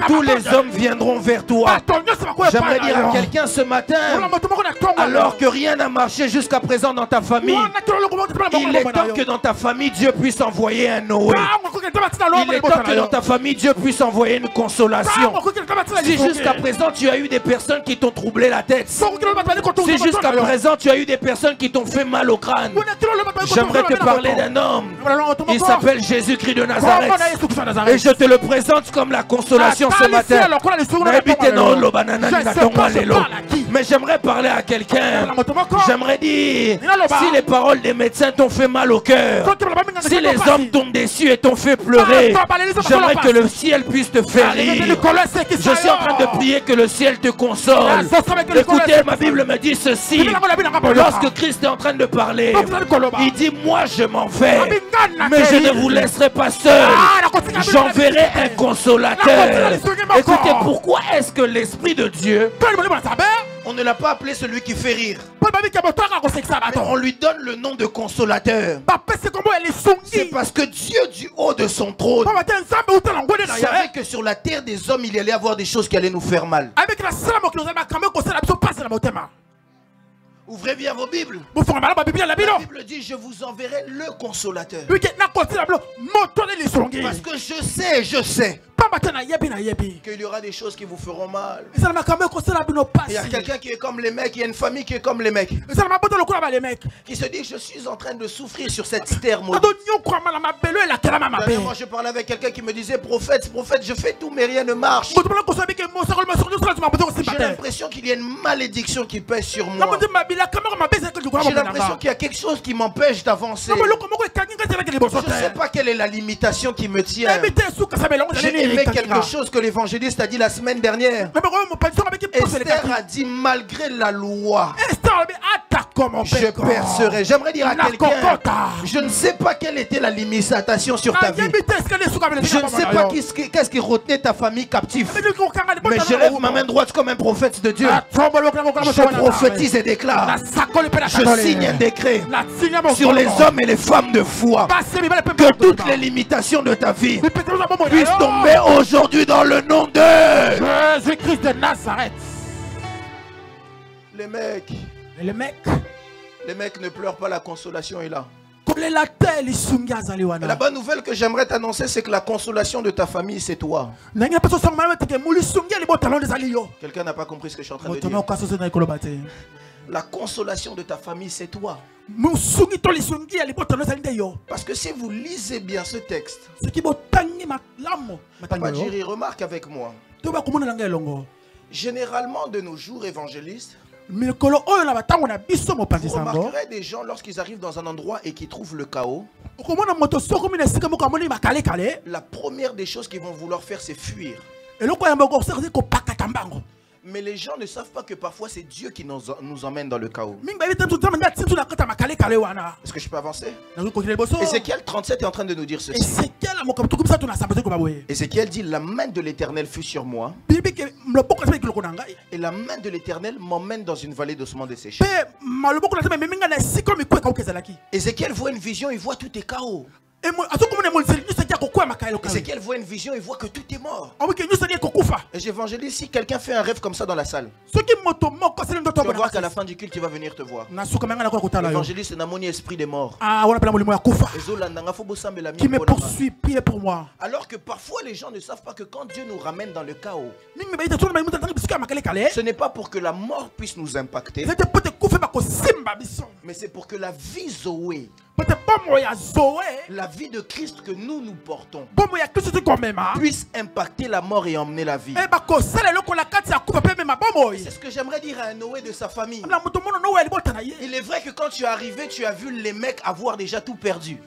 tous les hommes viendront vers toi. J'aimerais dire à quelqu'un ce matin, alors que rien n'a marché jusqu'à présent dans ta famille, il est temps que dans ta famille Dieu puisse envoyer un Noé. Il est temps que dans ta famille Dieu puisse envoyer une consolation. Si jusqu'à présent tu as eu des personnes qui t'ont troublé la tête, si jusqu'à présent tu as eu des personnes qui t'ont fait mal au crâne, j'aimerais te parler d'un homme. Il s'appelle Jésus-Christ de Nazareth. Et je te le présente comme la consolation ce matin. Mais j'aimerais parler à quelqu'un. J'aimerais dire, si les paroles des médecins t'ont fait mal au cœur, si les hommes t'ont déçu et t'ont fait pleurer, j'aimerais que le ciel puisse te faire rire. Je suis en train de prier que le ciel te console. Écoutez, ma Bible me dit ceci. Lorsque Christ est en train de parler, il dit, moi je m'en vais, mais je ne vous laisserai pas seul. J'enverrai un consolateur. Écoutez, pourquoi est-ce que l'Esprit de Dieu, On ne l'a pas appelé celui qui fait rire. Mais on lui donne le nom de consolateur. C'est parce que Dieu du haut de son trône savait que sur la terre des hommes il y allait avoir des choses qui allaient nous faire mal. Ouvrez bien vos Bibles. La Bible dit je vous enverrai le consolateur. Parce que je sais qu'il y aura des choses qui vous feront mal. Il y a quelqu'un qui est comme les mecs, il y a une famille qui est comme les mecs, qui se dit je suis en train de souffrir sur cette terre maudite. Moi je parlais avec quelqu'un qui me disait prophète, je fais tout mais rien ne marche. J'ai l'impression qu'il y a une malédiction qui pèse sur moi. J'ai l'impression qu'il y a quelque chose qui m'empêche d'avancer. Je ne sais pas quelle est la limitation qui me tient. J'ai aimé quelque chose que l'évangéliste a dit la semaine dernière. Esther a dit malgré la loi, je percerai. J'aimerais dire à quelqu'un, je ne sais pas quelle était la limitation sur ta vie. Je ne sais pas qu'est-ce qui retenait ta famille captive. Mais je lève ma main droite comme un prophète de Dieu. Je prophétise et déclare. Je signe un décret sur les hommes et les femmes de foi. Que toutes les limitations de ta vie puissent tomber aujourd'hui dans le nom de Jésus-Christ de Nazareth. Les mecs ne pleurent pas, la consolation est là. La bonne nouvelle que j'aimerais t'annoncer, c'est que la consolation de ta famille, c'est toi. Quelqu'un n'a pas compris ce que je suis en train de dire. La consolation de ta famille, c'est toi. Parce que si vous lisez bien ce texte, Badjiri, remarque avec moi. Généralement, de nos jours évangélistes, vous remarquerez des gens lorsqu'ils arrivent dans un endroit et qu'ils trouvent le chaos. La première des choses qu'ils vont vouloir faire, c'est fuir. Mais les gens ne savent pas que parfois c'est Dieu qui nous emmène dans le chaos. Est-ce que je peux avancer? Ézéchiel 37 est en train de nous dire ceci. Ézéchiel dit la main de l'Éternel fut sur moi. Et la main de l'Éternel m'emmène dans une vallée d'ossements desséchés. Ézéchiel voit une vision, il voit tout est chaos. Ézéchiel voit une vision, il voit que tout est mort. Et j'évangélise, si quelqu'un fait un rêve comme ça dans la salle, tu vas voir qu'à la fin du culte, il va venir te voir. L'évangéliste n'a mon esprit des morts. Qui me poursuit, priez pour moi. Alors que parfois les gens ne savent pas que quand Dieu nous ramène dans le chaos, ce n'est pas pour que la mort puisse nous impacter, mais c'est pour que la vie Zoé, la vie de Christ que nous portons, puisse impacter la mort et emmener la vie. C'est ce que j'aimerais dire à un Noé de sa famille. Il est vrai que quand tu es arrivé, tu as vu les mecs avoir déjà tout perdu.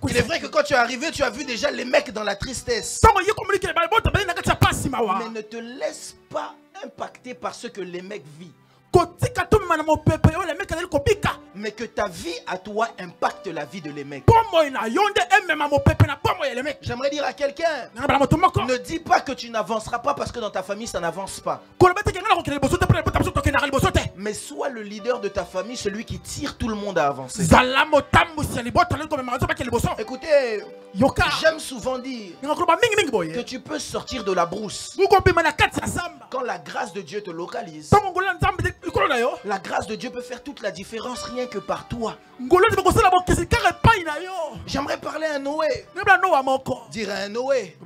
Il est vrai que quand tu es arrivé, tu as vu déjà les mecs dans la tristesse. Mais ne te laisse pas impacter par ce que les mecs vivent. Mais que ta vie à toi impacte la vie de les mecs. J'aimerais dire à quelqu'un, ne dis pas que tu n'avanceras pas parce que dans ta famille ça n'avance pas. Mais sois le leader de ta famille, celui qui tire tout le monde à avancer. Écoutez, j'aime souvent dire que tu peux sortir de la brousse quand la grâce de Dieu te localise. La grâce de Dieu peut faire toute la différence rien que par toi. J'aimerais parler à Noé. Dire à un Noé,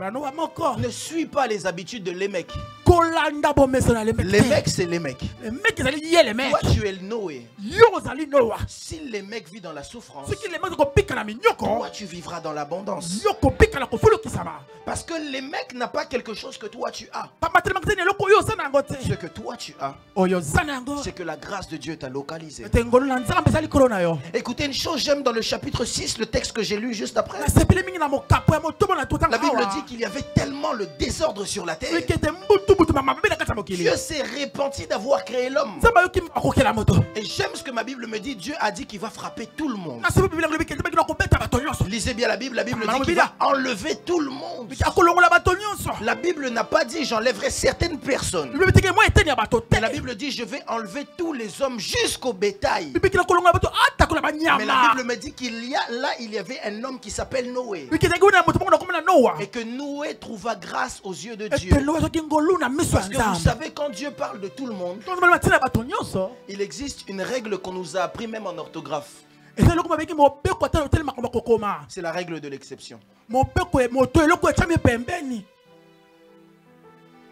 ne suis pas les habitudes de les mecs. Les mecs, c'est les mecs. Toi, tu es le Noé. Si les mecs vivent dans la souffrance, toi, tu vivras dans l'abondance. Parce que les mecs n'ont pas quelque chose que toi, tu as. Ce que toi, tu as, c'est que la grâce de Dieu t'a localisé. Écoutez une chose, j'aime dans le chapitre 6, le texte que j'ai lu juste après. La Bible dit qu'il y avait tellement le désordre sur la terre Dieu s'est repenti d'avoir créé l'homme. Et j'aime ce que ma Bible me dit. Dieu a dit qu'il va frapper tout le monde. Lisez bien la Bible dit qu'il va enlever tout le monde. La Bible n'a pas dit j'enlèverai certaines personnes. Mais la Bible dit je vais enlever tous les hommes jusqu'au bétail. Mais la Bible me dit qu'il y avait un homme qui s'appelle Noé. Et que Noé trouva grâce aux yeux de Dieu. Parce que vous savez, quand Dieu parle de tout le monde, il existe une règle qu'on nous a appris même en orthographe. C'est la règle de l'exception.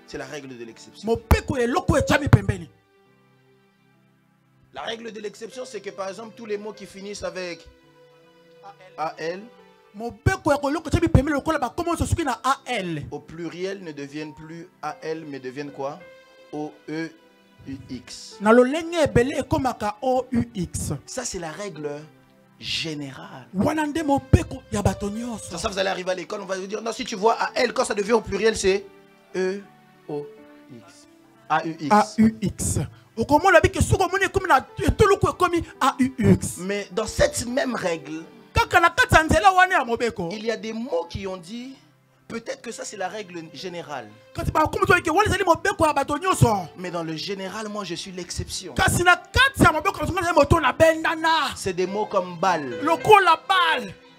C'est la règle de l'exception. La règle de l'exception, c'est que par exemple, tous les mots qui finissent avec AL, au pluriel ne deviennent plus AL, mais deviennent quoi? OEUX. Ça, c'est la règle générale. Ça, vous allez arriver à l'école, on va vous dire, non, si tu vois AL, quand ça devient au pluriel, c'est EOX. AUX. Mais dans cette même règle, il y a des mots qui ont dit peut-être que ça c'est la règle générale. Mais dans le général, moi je suis l'exception. C'est des mots comme balle.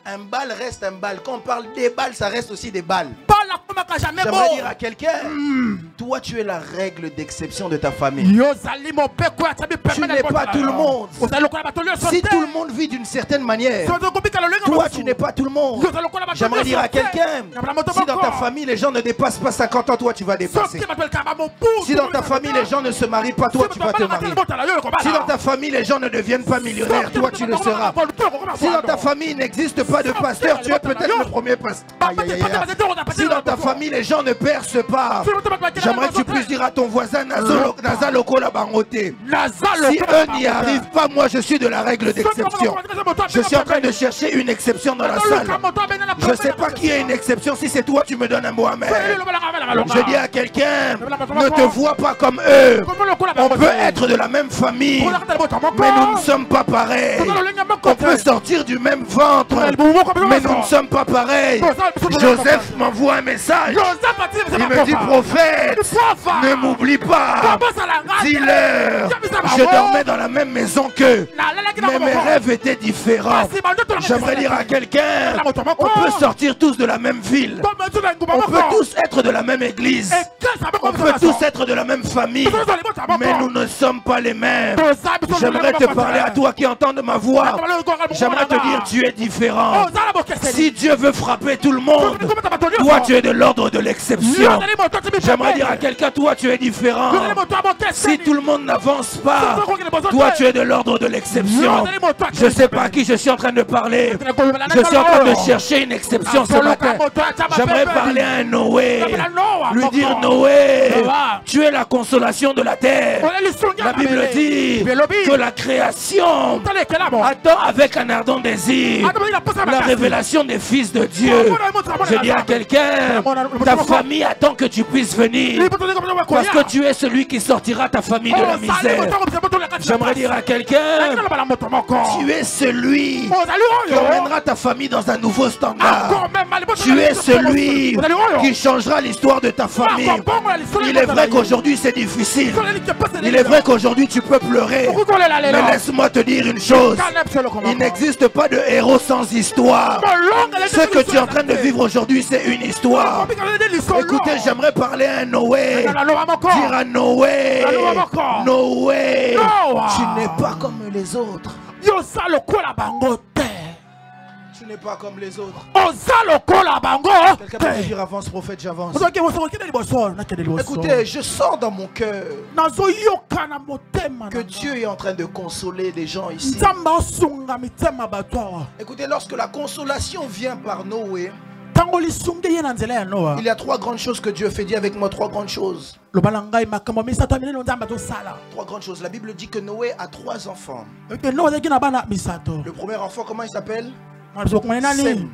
Un bal reste un bal. Quand on parle des balles, ça reste aussi des balles. J'aimerais dire à quelqu'un, toi tu es la règle d'exception de ta famille. Tu n'es pas tout le monde. Si tout le monde vit d'une certaine manière, toi tu n'es pas tout le monde. J'aimerais dire à quelqu'un, si dans ta famille les gens ne dépassent pas 50 ans, toi tu vas dépasser. Si dans ta famille les gens ne se marient pas, toi tu vas te marier. Si dans ta famille les gens ne deviennent pas millionnaires, toi tu le seras. Si dans ta famille il n'existe pas de pasteur, tu es peut-être le premier pasteur. Si dans ta famille les gens ne percent pas, j'aimerais que tu puisses dire à ton voisin Nazaloko la bangoté. Si eux n'y arrivent pas, moi je suis de la règle d'exception. Je suis en train de chercher une exception dans la salle. Je ne sais pas qui est une exception. Si c'est toi, tu me donnes un mot amen. Je dis à quelqu'un, ne te vois pas comme eux. On peut être de la même famille, mais nous ne sommes pas pareils. On peut sortir du même ventre, mais nous ne sommes pas pareils. Joseph m'envoie un message. Il me dit, prophète, ne m'oublie pas. Dis-leur, je dormais dans la même maison qu'eux, mais mes rêves étaient différents. J'aimerais dire à quelqu'un, on peut sortir tous de la même ville. On peut tous être de la même église. On peut tous être de la même famille, mais nous ne sommes pas les mêmes. J'aimerais te parler à toi qui entends ma voix. J'aimerais te dire, tu es différent. Si Dieu veut frapper tout le monde, toi tu es de l'ordre de l'exception. J'aimerais dire à quelqu'un, toi tu es différent. Si tout le monde n'avance pas, toi tu es de l'ordre de l'exception. Je ne sais pas à qui je suis en train de parler. Je suis en train de chercher une exception ce matin. J'aimerais parler à un Noé. Lui dire, Noé, tu es la consolation de la terre. La Bible dit que la création attend avec un ardent désir la révélation des fils de Dieu. Je dis à quelqu'un, ta famille attend que tu puisses venir, parce que tu es celui qui sortira ta famille de la misère. J'aimerais dire à quelqu'un, tu es celui qui emmènera ta famille dans un nouveau standard. Tu es celui qui changera l'histoire de ta famille. Il est vrai qu'aujourd'hui c'est difficile. Il est vrai qu'aujourd'hui tu peux pleurer. Mais laisse-moi te dire une chose. Il n'existe pas de héros sans histoire. Ce que tu es en train de vivre aujourd'hui, c'est une histoire. Écoutez, j'aimerais parler à Noé. Dire à Noé, Noé, tu n'es pas comme les autres. Tu n'es pas comme les autres. Quelqu'un peut me dire avance prophète, j'avance. Écoutez, je sens dans mon cœur que Dieu est en train de consoler des gens ici. Écoutez, lorsque la consolation vient par Noé, il y a trois grandes choses que Dieu fait. Dis avec moi trois grandes choses. Trois grandes choses. La Bible dit que Noé a 3 enfants. Le premier enfant, comment il s'appelle? Sem.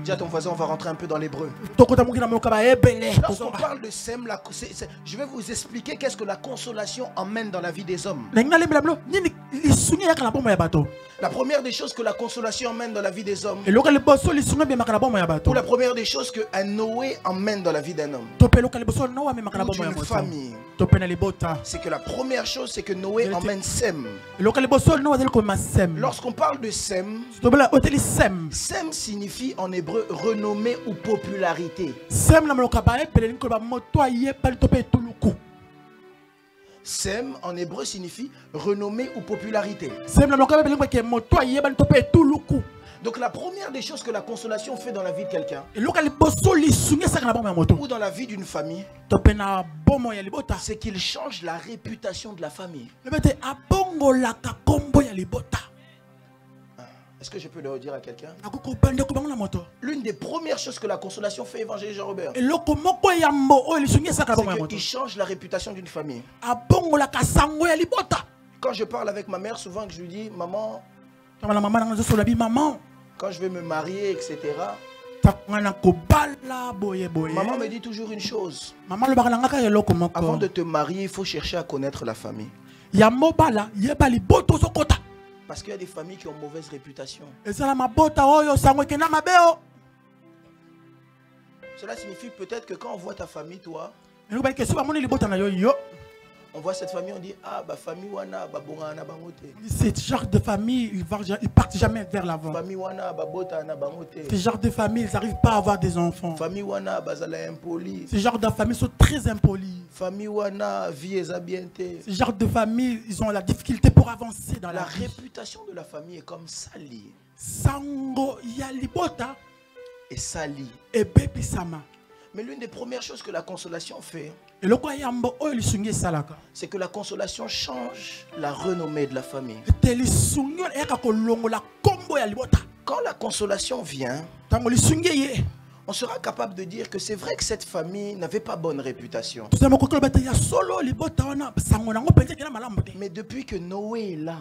Dis à ton voisin, on va rentrer un peu dans l'hébreu. Lorsqu'on parle de sème, je vais vous expliquer qu'est-ce que la consolation emmène dans la vie des hommes. La première des choses que la consolation emmène dans la vie des hommes, ou la première des choses que un Noé emmène dans la vie d'un homme, ou d'une famille, c'est que la première chose, c'est que Noé emmène Sem. Lorsqu'on parle de Sem, Sem signifie en hébreu renommée ou popularité. Sem en hébreu signifie renommée ou popularité. Donc la première des choses que la consolation fait dans la vie de quelqu'un, ou dans la vie d'une famille, c'est qu'il change la réputation de la famille. Est-ce que je peux le redire à quelqu'un? L'une des premières choses que la consolation fait, évangile Jean-Robert, c'est qu'il change la réputation d'une famille. Quand je parle avec ma mère, souvent que je lui dis, maman, quand je vais me marier, etc., maman me dit toujours une chose. Avant de te marier, il faut chercher à connaître la famille. Parce qu'il y a des familles qui ont mauvaise réputation. Cela signifie peut-être que quand on voit ta famille, toi, on voit cette famille, on dit, ah, bah famille wana, bah bonga bangote. Ce genre de famille, ils partent jamais vers l'avant. Famille wana, bah bota na bangote. Ce genre de famille, ils n'arrivent pas à avoir des enfants. Famille wana, bah zala impoli. Ce genre de famille sont très impolis. Famille wana, vie esabiente. Ce genre de famille, ils ont la difficulté pour avancer dans la vie. La réputation de la famille est comme sali. Sango yalibota et sali. Et baby sama. Mais l'une des premières choses que la consolation fait, c'est que la consolation change la renommée de la famille. Quand la consolation vient, on sera capable de dire que c'est vrai que cette famille n'avait pas bonne réputation. Mais depuis que Noé est là,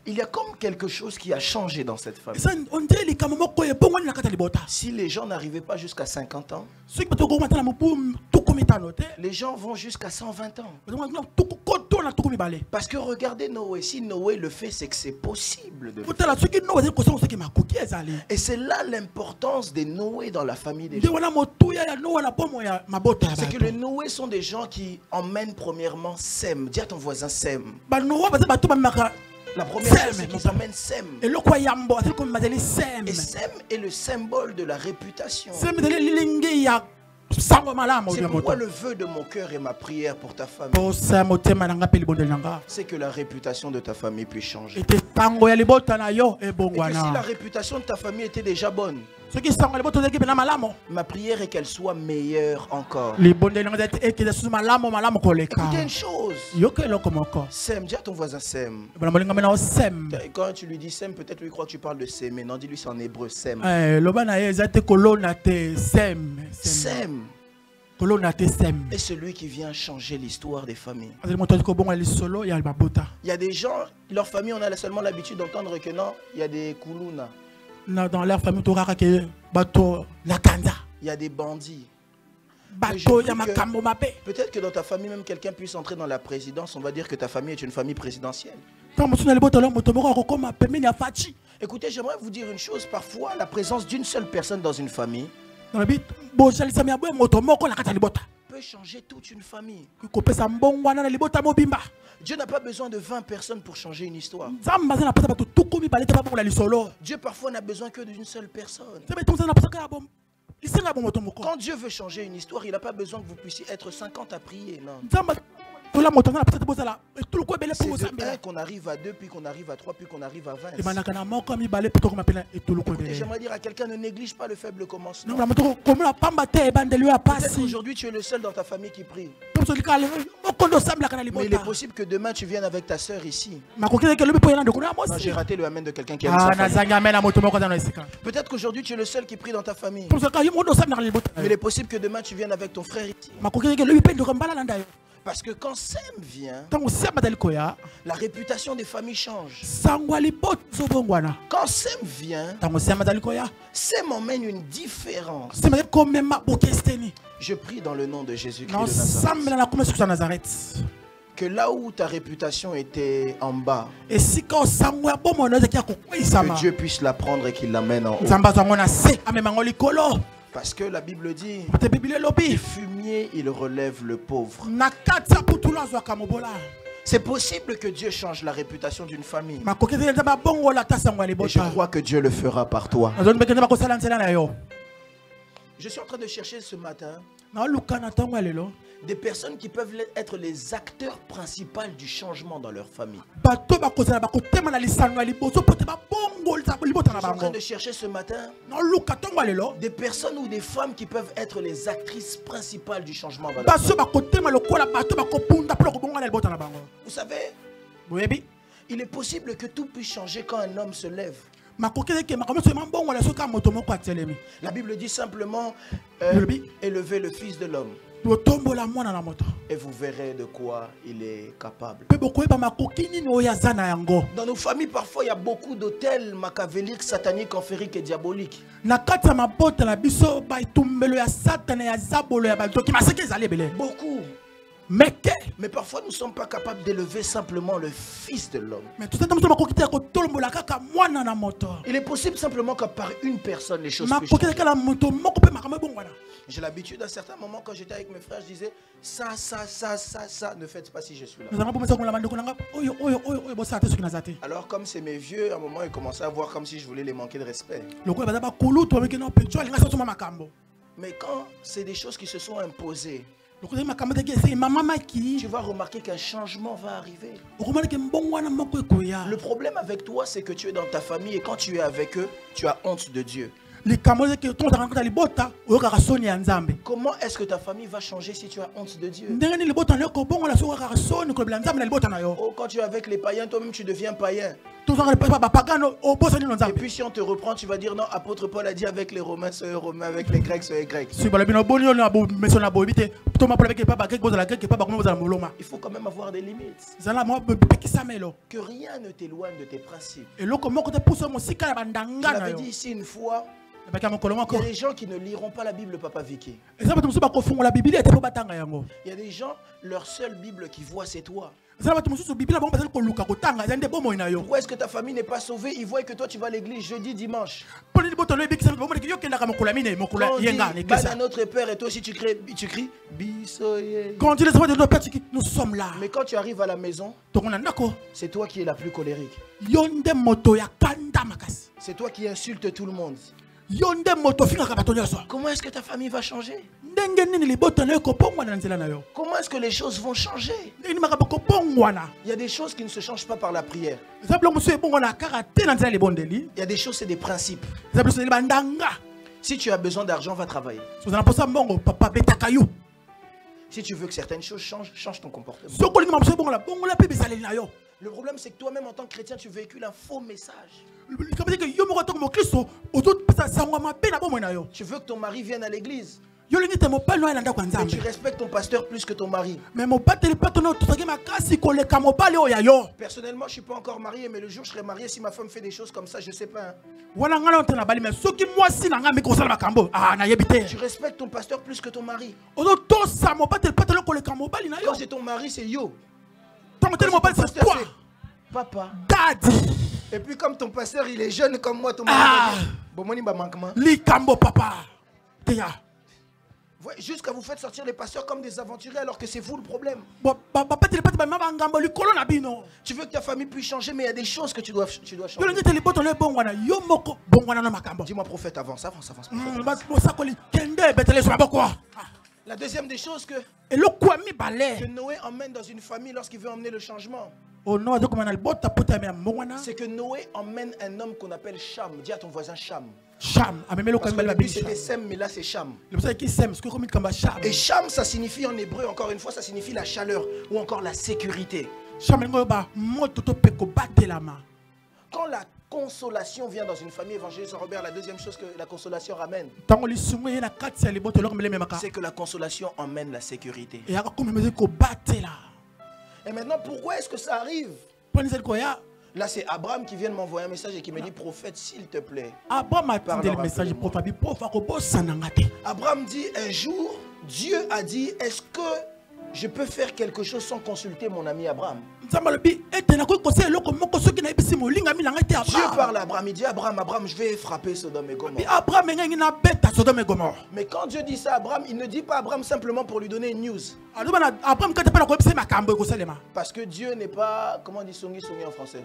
il y a comme quelque chose qui a changé dans cette famille. Si les gens n'arrivaient pas jusqu'à 50 ans, les gens vont jusqu'à 120 ans. Parce que regardez Noé, si Noé le fait, c'est que c'est possible de le faire. Et c'est là l'importance des Noé dans la famille des gens. C'est que les Noé sont des gens qui emmènent premièrement Sem. Dis à ton voisin Sem. La première chose, c'est qu'ils emmènent Sem. Et Sem est le symbole de la réputation. C'est pourquoi le vœu de mon cœur et ma prière pour ta famille, c'est que la réputation de ta famille puisse changer. Et que si la réputation de ta famille était déjà bonne, ma prière est qu'elle soit meilleure encore. Écoutez une chose. Sem, dis à ton voisin Sem. Quand tu lui dis Sem, peut-être lui croit que tu parles de Sem. Mais non, dis-lui c'est en hébreu Sem. Sem est celui qui vient changer l'histoire des familles. Il y a des gens, leur famille, on a seulement l'habitude d'entendre que non, il y a des koulouna. Dans leur famille, il y a des bandits. Peut-être que dans ta famille, même quelqu'un puisse entrer dans la présidence. On va dire que ta famille est une famille présidentielle. Écoutez, j'aimerais vous dire une chose. Parfois, la présence d'une seule personne dans une famille peut changer toute une famille. Dieu n'a pas besoin de 20 personnes pour changer une histoire. Dieu parfois n'a besoin que d'une seule personne. Quand Dieu veut changer une histoire, il n'a pas besoin que vous puissiez être 50 à prier. Non. C'est de 1 qu'on arrive à 2, puis qu'on arrive à 3, puis qu'on arrive à 20. Et j'aimerais dire à quelqu'un, ne néglige pas le faible commencement. Peut-être qu'aujourd'hui tu es le seul dans ta famille qui prie. Mais il est possible que demain tu viennes avec ta soeur ici. J'ai raté le amen de quelqu'un qui aime sa famille. Peut-être qu'aujourd'hui tu es le seul qui prie dans ta famille. Mais il est possible que demain tu viennes avec ton frère ici. Parce que quand Sem vient, Tango Sem batali koya. la réputation des familles change. Sangwali bot zobongwana. Quand Sem vient, Tango Sem batali koya. Sem emmène une différence. Sem batali komema bokesteni. Je prie dans le nom de Jésus-Christ Non de sambela na komesa sur Nazareth. que là où ta réputation était en bas, Et si quand sangwa bomono de kia kokwisa que Dieu puisse la prendre et qu'il l'amène en haut. Nzamba zangona se amema likolo. Parce que la Bible dit, Te bibile lobi. le fumier, il relève le pauvre. Nakatsa putula zwa kamobola. C'est possible que Dieu change la réputation d'une famille. Makokete nzamba bongo la tasangwa Et je libota. crois que Dieu le fera par toi. Azoni bekende bakosala nzela na yo. Je suis en train de chercher ce matin Na lukana tango lelo. des personnes qui peuvent être les acteurs principaux du changement dans leur famille. Bato bakozala bakotema na lisano liboso pote ba bongo libota Je na suis en train bango. de chercher ce matin Na luka tango lelo. des personnes ou des femmes qui peuvent être les actrices principales du changement dans leur Baso famille. bakotema lokola bato bakopunda plo kobonga na libota na bango. Vous savez, Boyebi. il est possible que tout puisse changer quand un homme se lève. Makokete ke makomeso mambongo la soka moto moko atelemi. La Bible dit simplement élevez le Fils de l'homme Botombola mwana na moto. et vous verrez de quoi il est capable. Pe bokoyeba makoki nini oyo aza na yango. Dans nos familles, parfois, il y a beaucoup d'hôtels machiavéliques, sataniques, enfériques et diaboliques. Na kati ya mabota na biso baitumbelo ya satana ya zabolo ya bato ki maseke ezali ebele. Beaucoup. Meke. Mais parfois, nous ne sommes pas capables d'élever simplement le Fils de l'homme. Mais tout ça moto makoki te kotombola kaka mwana na moto. Il est possible simplement que par une personne, les choses puissent Makoki changer. kala moto moko pe makambo bongwana. J'ai l'habitude, à certains moments, quand j'étais avec mes frères, je disais ça, ne faites pas si je suis là. Nous allons ça comme la mandoko nanga. Oyo bosa te soki nazate. Alors, comme c'est mes vieux, à un moment, ils commençaient à voir comme si je voulais les manquer de respect. Lokola baza ba kulu to meke no pecho alinga soto makambo. Mais quand c'est des choses qui se sont imposées, Lokola makambo te ke c'est mama maki. tu vas remarquer qu'un changement va arriver. Okomana ke mbongwana moko ekoya. Le problème avec toi, c'est que tu es dans ta famille et quand tu es avec eux, tu as honte de Dieu. Likambo ke to ta libota oyoka soni ya nzambe. Comment est-ce que ta famille va changer si tu as honte de Dieu? Ndenge ni libota na ko bongo la soka soni ko bla nzambe na libota na yo. Oh, quand tu es avec les païens, toi-même tu deviens païen. Tout ça ba pagano o bosa ni Et nzambe. puis si on te reprend, tu vas dire non, apôtre Paul a dit avec les Romains, soyez Romains, avec les Grecs, soyez Grecs. Si bala bino boni na bo meso na bo bite to ma avec papa grec boza la grec papa comme boza na moloma. Il faut quand même avoir des limites. Zala mo pekisa melo. Que rien ne t'éloigne de tes principes. Et loko moko te pousse mo sika ya Je bandanga na l'avais yo. dit ici une fois, Ba ka mokolo il y moko. a des gens qui ne liront pas la Bible, Papa Vicky. Eza bato musu ba ko fungola biblia te po batanga yango. Il y a des gens, leur seule Bible qu'ils voient, c'est toi. Eza bato musu biblia bango bazali ko luka ko tanga zande bomo na yo. Pourquoi est-ce que ta famille n'est pas sauvée? Ils voient que toi tu vas à l'église jeudi, dimanche. Poli liboto no ebikisa bomo ke yo kenda ka mokula mine mokula Quand on dit, yenga na Bana église. notre Père et toi aussi tu cries Bisoye. Quand on dit les enfants de notre père nous sommes là. Mais quand tu arrives à la maison, Tokona ndako c'est toi qui es la plus colérique. yonde moto ya kanda makasi. C'est toi qui insultes tout le monde. Yonde moto finga ka bato nyonso. Comment est-ce que ta famille va changer? Ndenge nini liboto na yo ko pongwa na nzela na yo. Comment est-ce que les choses vont changer? Ndenge makambo ko pongwa na. Il y a des choses qui ne se changent pas par la prière. Zablo musu ebongwa na karate na nzela libondeli. Il y a des choses, c'est des principes. Zablo se bandanga. Si tu as besoin d'argent, va travailler. Sozana posa mbongo papa betaka yo. Si tu veux que certaines choses changent, change ton comportement. Sokoli ngama musu bongo la pe bisaleli na yo. Le problème, c'est que toi-même, en tant que chrétien, tu véhicules un faux message. Likambo ke yo moko to mo Kristo ozo pesa sangwa mabe na bomo na yo. Tu veux que ton mari vienne à l'église. Yo lingi te mo palo na ndako Mais nzambe. tu respectes ton pasteur plus que ton mari. Mais mo bateli pato no to sage makasi ko le kamo pale o ya yo. Personnellement, je ne suis pas encore marié, mais le jour où je serai marié, si ma femme fait des choses comme ça, je ne sais pas. Hein. Wana ngala on na bali mais soki mwasi na ngami ko sala makambo. Ah na yebite. Tu respectes ton pasteur plus que ton mari. Ozo to sa mo bateli pato ko le kamo bali na yo. Quand c'est ton mari, c'est yo. Ton motel mo bali c'est toi. Papa. Daddy. Et puis comme ton pasteur, il est jeune comme moi, ton mari. Bon, moi, il m'a manquement. Likambo papa. Teya. Jusqu'à vous faites sortir les pasteurs comme des aventuriers alors que c'est vous le problème. Bateli pato ba mama ngambo likolo na bino. Tu veux que ta famille puisse changer, mais il y a des choses que tu dois changer. Yo lingi te liboto le bongwana yo moko bongwana na makambo. Dis-moi prophète, avance. Ba sakoli kende betele so ba quoi. La deuxième des choses que Noé emmène dans une famille lorsqu'il veut emmener le changement, c'est c'est que Noé emmène un homme qu'on appelle Cham. Dis à ton voisin Cham. Cham. Parce qu'au début c'était Sem, mais là c'est Cham. Et Cham, ça signifie en hébreu, encore une fois, ça signifie la chaleur ou encore la sécurité. Quand consolation vient dans une famille, évangéliste Robert, la deuxième chose que la consolation ramène, c'est que la consolation emmène la sécurité. Et maintenant, pourquoi est-ce que ça arrive? Là, c'est Abraham qui vient de m'envoyer un message et qui me dit, prophète, s'il te plaît. Abraham dit, un jour, Dieu a dit, est-ce que je peux faire quelque chose sans consulter mon ami Abraham? Dieu parle à Abraham, il dit, Abraham, je vais frapper Sodome et Gomorrhe. Mais quand Dieu dit ça à Abraham, il ne dit pas à Abraham simplement pour lui donner une news. Parce que Dieu n'est pas, comment on dit songi en français?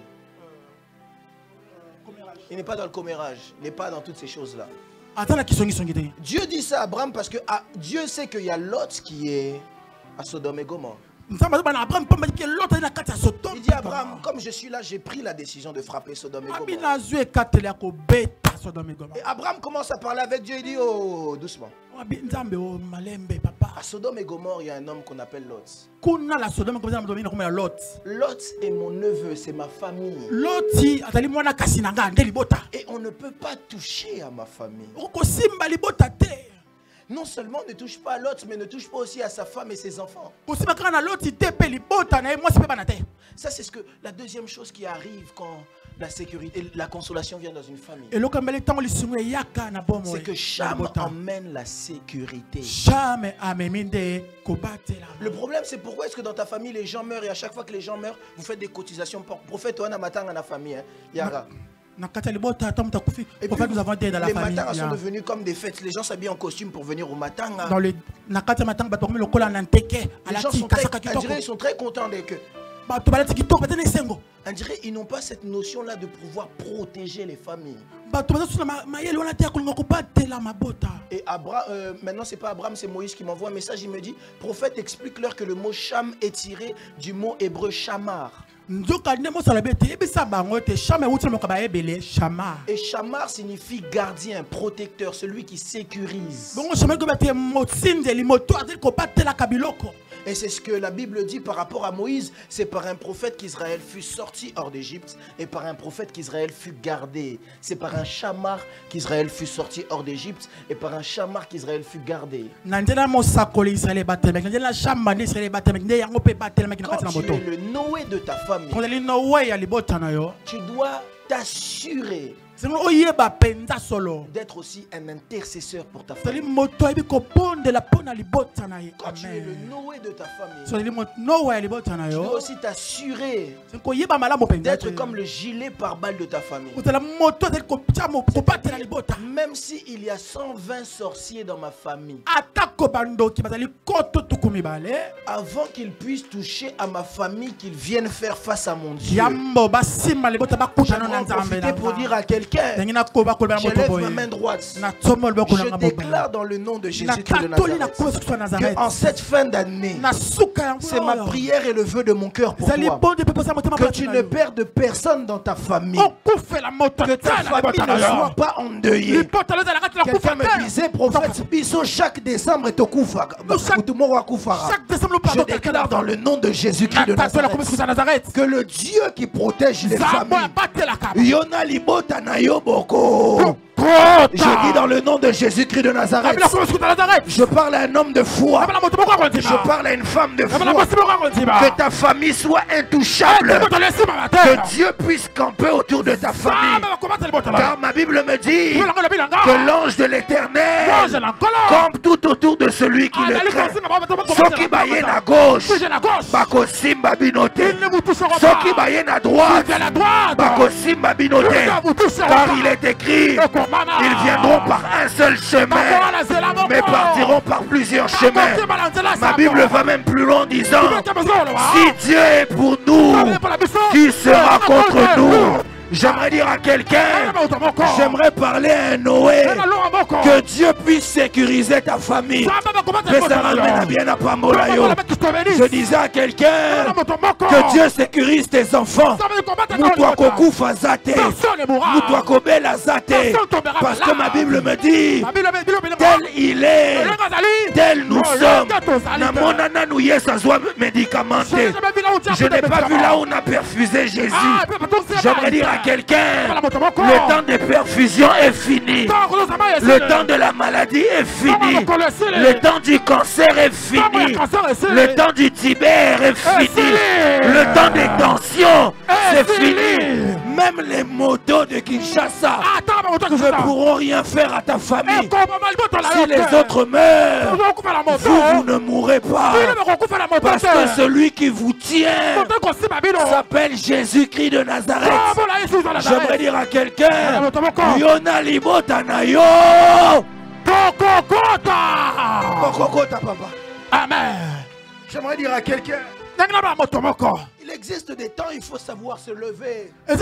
Il n'est pas dans le commérage, il n'est pas dans toutes ces choses-là. Dieu dit ça à Abraham parce que Dieu sait qu'il y a Lot qui est à Sodome et Gomorrhe. Il dit à Abraham, comme je suis là, j'ai pris la décision de frapper Sodome et Gomorrhe. Et Abraham commence à parler avec Dieu, il dit, oh, doucement. À Sodome et Gomorrhe, il y a un homme qu'on appelle Lot. Lot est mon neveu, c'est ma famille. Et on ne peut pas toucher à ma famille. Non seulement ne touche pas à Lot, mais ne touche pas aussi à sa femme et ses enfants. Ça, c'est ce que la deuxième chose qui arrive quand la sécurité, la consolation vient dans une famille. C'est que Cham emmène la sécurité. Le problème, c'est pourquoi est-ce que dans ta famille, les gens meurent et à chaque fois que les gens meurent, vous faites des cotisations pour prophète Oana Matanga na famille. Yara. Et puis, les matins sont devenus comme des fêtes. Les gens s'habillent en costume pour venir au matanga. Les gens sont très contents que. On dirait ils n'ont pas cette notion-là de pouvoir protéger les familles. Et maintenant, c'est pas Abraham, c'est Moïse qui m'envoie un message. Il me dit, prophète, explique-leur que le mot Cham est tiré du mot hébreu Shamar. Et Shamar signifie gardien, protecteur, celui qui sécurise. Et c'est ce que la Bible dit par rapport à Moïse. C'est par un prophète qu'Israël fut sorti hors d'Égypte et par un prophète qu'Israël fut gardé. C'est par un Shamar qu'Israël fut sorti hors d'Égypte et par un Shamar qu'Israël fut gardé. Quand tu es le Noé de ta famille, tu dois t'assurer d'être aussi un intercesseur pour ta famille. Quand tu es le Noé de ta famille, tu dois aussi t'assurer d'être comme le gilet pare-balles de ta famille. Même s'il y a 120 sorciers dans ma famille, avant qu'ils puissent toucher à ma famille, qu'ils viennent faire face à mon Dieu, j'aimerais en profiter pour dire à quelqu'un, je lève ma main droite. Je déclare dans le nom de Jésus-Christ de Nazareth qu'en cette fin d'année, c'est ma prière et le vœu de mon cœur pour toi, que tu ne perdes personne dans ta famille, que ta famille ne soit pas endeuillée. Quelqu'un me disait, prophète Bisso, chaque décembre est au Koufa. Je déclare dans le nom de Jésus-Christ de Nazareth que le Dieu qui protège les familles, Yona Libota na Yoboko, je dis dans le nom de Jésus-Christ de Nazareth, je parle à un homme de foi, je parle à une femme de foi, que ta famille soit intouchable, que Dieu puisse camper autour de ta famille, car ma Bible me dit que l'ange de l'Éternel campe tout autour de celui qui le craint. Ceux qui baillent à gauche, Bakosim Babinote, ceux qui baillent à droite, Bakosim Babinote, car il est écrit, ils viendront par un seul chemin, mais partiront par plusieurs chemins. Ma Bible va même plus loin en disant, si Dieu est pour nous, qui sera contre nous? J'aimerais dire à quelqu'un, j'aimerais parler à un Noé Que Dieu puisse sécuriser ta famille. Je disais à quelqu'un que Dieu sécurise tes enfants. Parce que ma Bible me dit, tel il est, tel nous sommes. Je n'ai pas vu là où on a perfusé Jésus. J'aimerais dire à quelqu'un, le temps des perfusions est fini. Le temps de la maladie est fini. Le temps du cancer est fini. Le temps du tibère est fini. Le temps des tensions, c'est fini. Même les motos de Kinshasa ne pourront rien faire à ta famille. Si les autres meurent, vous ne mourrez pas. Parce que celui qui vous tient s'appelle Jésus-Christ de Nazareth. J'aimerais dire à quelqu'un, Yona Libotanayo. Kokokota, papa. Amen. J'aimerais dire à quelqu'un, il existe des temps, il faut savoir se lever. Tu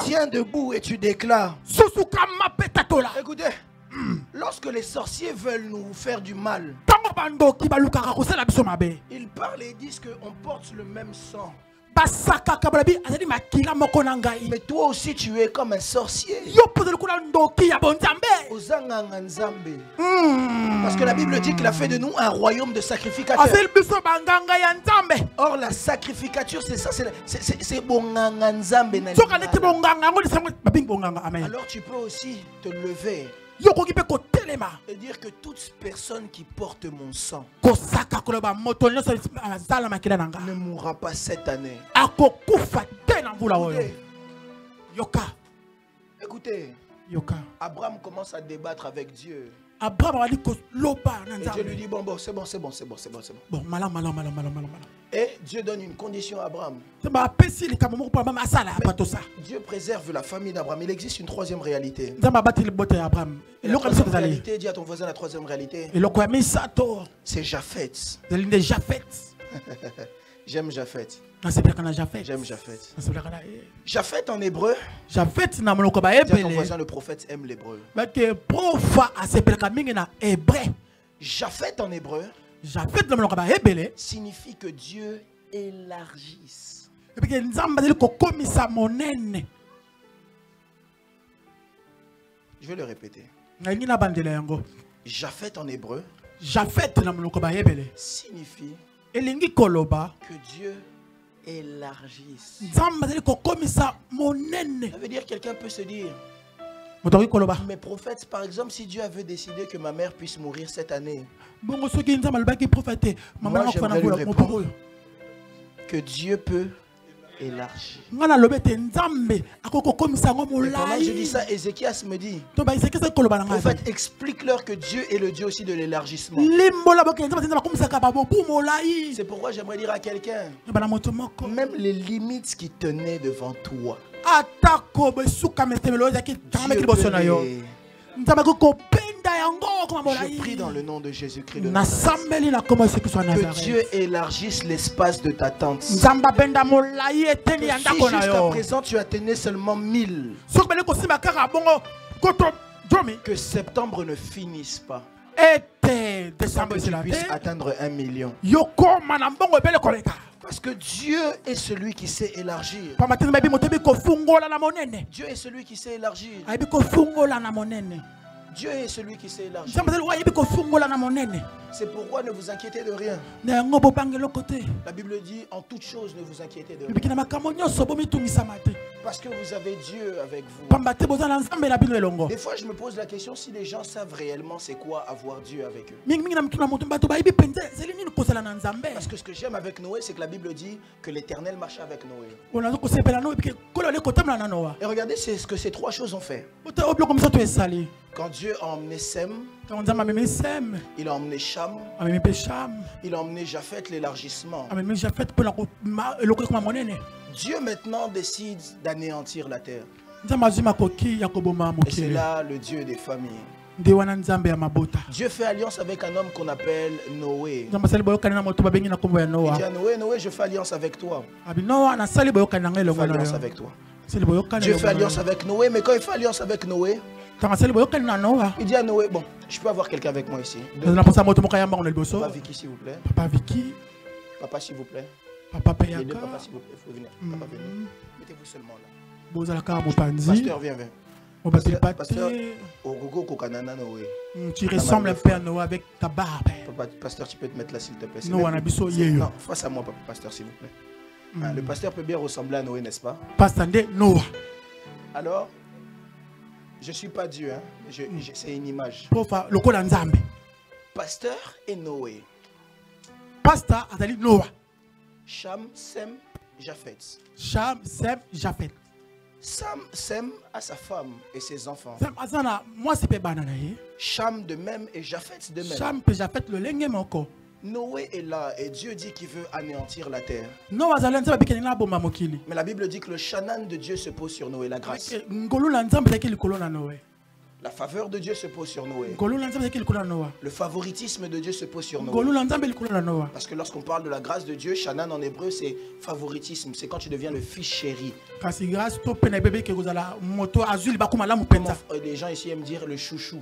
tiens debout et tu déclares. Écoutez, lorsque les sorciers veulent nous faire du mal, ils parlent et disent qu'on porte le même sang. Mais toi aussi tu es comme un sorcier. Parce que la Bible dit qu'il a fait de nous un royaume de sacrificateurs. Or la sacrificature c'est ça, c'est bonganganzambe. Alors tu peux aussi te lever et dire que toute personne qui porte mon sang ne mourra pas cette année. Écoutez, Abraham commence à débattre avec Dieu. Et Dieu lui dit bon, c'est bon. Et Dieu donne une condition à Abraham. Dieu préserve la famille d'Abraham. Il existe une troisième réalité. La troisième réalité, dis à ton voisin la troisième réalité. C'est Japhet. J'aime Japhet. J'aime Japhet. Japhet en hébreu. Dis à ton voisin, le prophète aime l'hébreu. Japhet en hébreu signifie que Dieu élargisse. Je vais le répéter. Japhet en hébreu signifie que Dieu élargisse. Ça veut dire quelqu'un peut se dire, mes prophètes, par exemple, si Dieu avait décidé que ma mère puisse mourir cette année, moi j'aimerais lui répondre que Dieu peut élargir. Et pendant que je dis ça, Ézéchias me dit, prophète, explique-leur que Dieu est le Dieu aussi de l'élargissement. C'est pourquoi j'aimerais dire à quelqu'un, même les limites qui tenaient devant toi, je prie dans le nom de Jésus-Christ de Nazareth que Dieu élargisse l'espace de ta tente. Si jusqu'à présent tu as tenu seulement 1000, que septembre ne finisse pas, que tu puisses atteindre 1 million. Parce que Dieu est celui qui sait élargir. Dieu est celui qui sait élargir. Dieu est celui qui sait élargir. C'est pourquoi ne vous inquiétez de rien. La Bible dit en toute chose ne vous inquiétez de rien. Parce que vous avez Dieu avec vous. Des fois je me pose la question si les gens savent réellement c'est quoi avoir Dieu avec eux. Parce que ce que j'aime avec Noé, c'est que la Bible dit que l'Éternel marchait avec Noé. Et regardez ce que ces trois choses ont fait. Quand Dieu a emmené Sem, il a emmené Cham, il a emmené Japhet, l'élargissement. Dieu maintenant décide d'anéantir la terre. Et c'est là le Dieu des familles. Dieu fait alliance avec un homme qu'on appelle Noé. Il dit à Noé, Noé, je fais alliance avec toi. Je fais alliance avec toi. Dieu fait alliance avec Noé, mais quand il fait alliance avec Noé, Il dit à Noé, bon, je peux avoir quelqu'un avec moi ici. Papa Vicky, s'il vous plaît. Papa Vicky. Papa, s'il vous plaît. Papa Payaka. Les deux, papa, s'il vous plaît. Il faut venir. Papa, venez. Mettez-vous seulement là. Pasteur, viens. Pasteur, tu ressembles un peu à Noé avec ta barbe. Pasteur, tu peux te mettre là, s'il te plaît. Non, face à moi, pasteur, s'il vous plaît. Le pasteur peut bien ressembler à Noé, n'est-ce pas? Pasteur Noé. Alors, je ne suis pas Dieu, hein. C'est une image. Pasteur et Noé. Pasteur Adali Noé. Cham, Sem, Japheth. Cham, Sem, Japheth. Sem a sa femme et ses enfants. Cham de même et Japheth de même. Cham et Japheth le lengem encore. Noé est là et Dieu dit qu'il veut anéantir la terre. Mais la Bible dit que le chanan de Dieu se pose sur Noé, la grâce. La faveur de Dieu se pose sur Noé. Le favoritisme de Dieu se pose sur Noé. Parce que lorsqu'on parle de la grâce de Dieu, chanan en hébreu c'est favoritisme. C'est quand tu deviens le fils chéri. Les gens ici aiment dire le chouchou.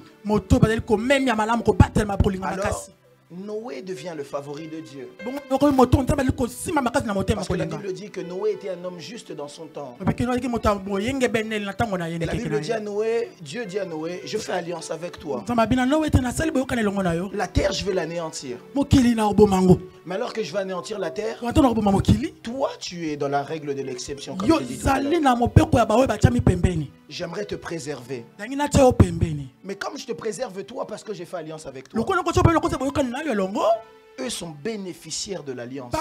Alors, Noé devient le favori de Dieu. Parce que la Bible dit que Noé était un homme juste dans son temps. Et la Bible dit à Noé, Dieu dit à Noé, je fais alliance avec toi. La terre, je vais l'anéantir. Mais alors que je vais anéantir la terre, toi, tu es dans la règle de l'exception. J'aimerais te préserver. Mais comme je te préserve toi parce que j'ai fait alliance avec toi, eux sont bénéficiaires de l'alliance.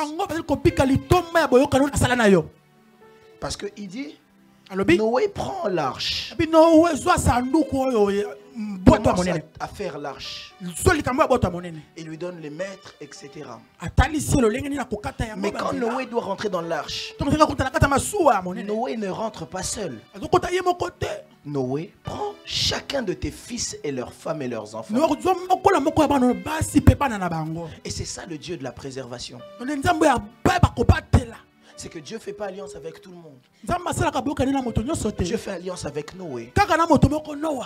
Parce qu'il dit, Noé prend l'arche. Commence à faire l'arche. Il lui donne les maîtres, etc. Mais quand Noé doit rentrer dans l'arche, Noé ne rentre pas seul. Noé prend chacun de tes fils et leurs femmes et leurs enfants. Et c'est ça le Dieu de la préservation. C'est que Dieu ne fait pas alliance avec tout le monde. Dieu fait alliance avec Noé.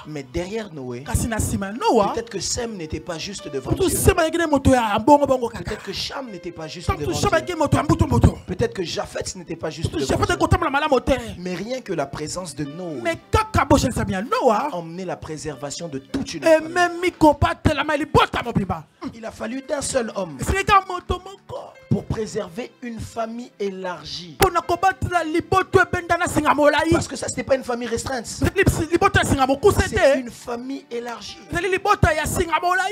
Mais derrière Noé, peut-être que Sem n'était pas juste devant Dieu. Peut-être que Cham n'était pas juste devant Dieu. Peut-être que Japheth n'était pas juste devant Dieu. Mais rien que la présence de Noé a emmené la préservation de toute une famille. Il a fallu d'un seul homme pour préserver une famille élargie. Parce que ça, c'était pas une famille restreinte. C'est une famille élargie.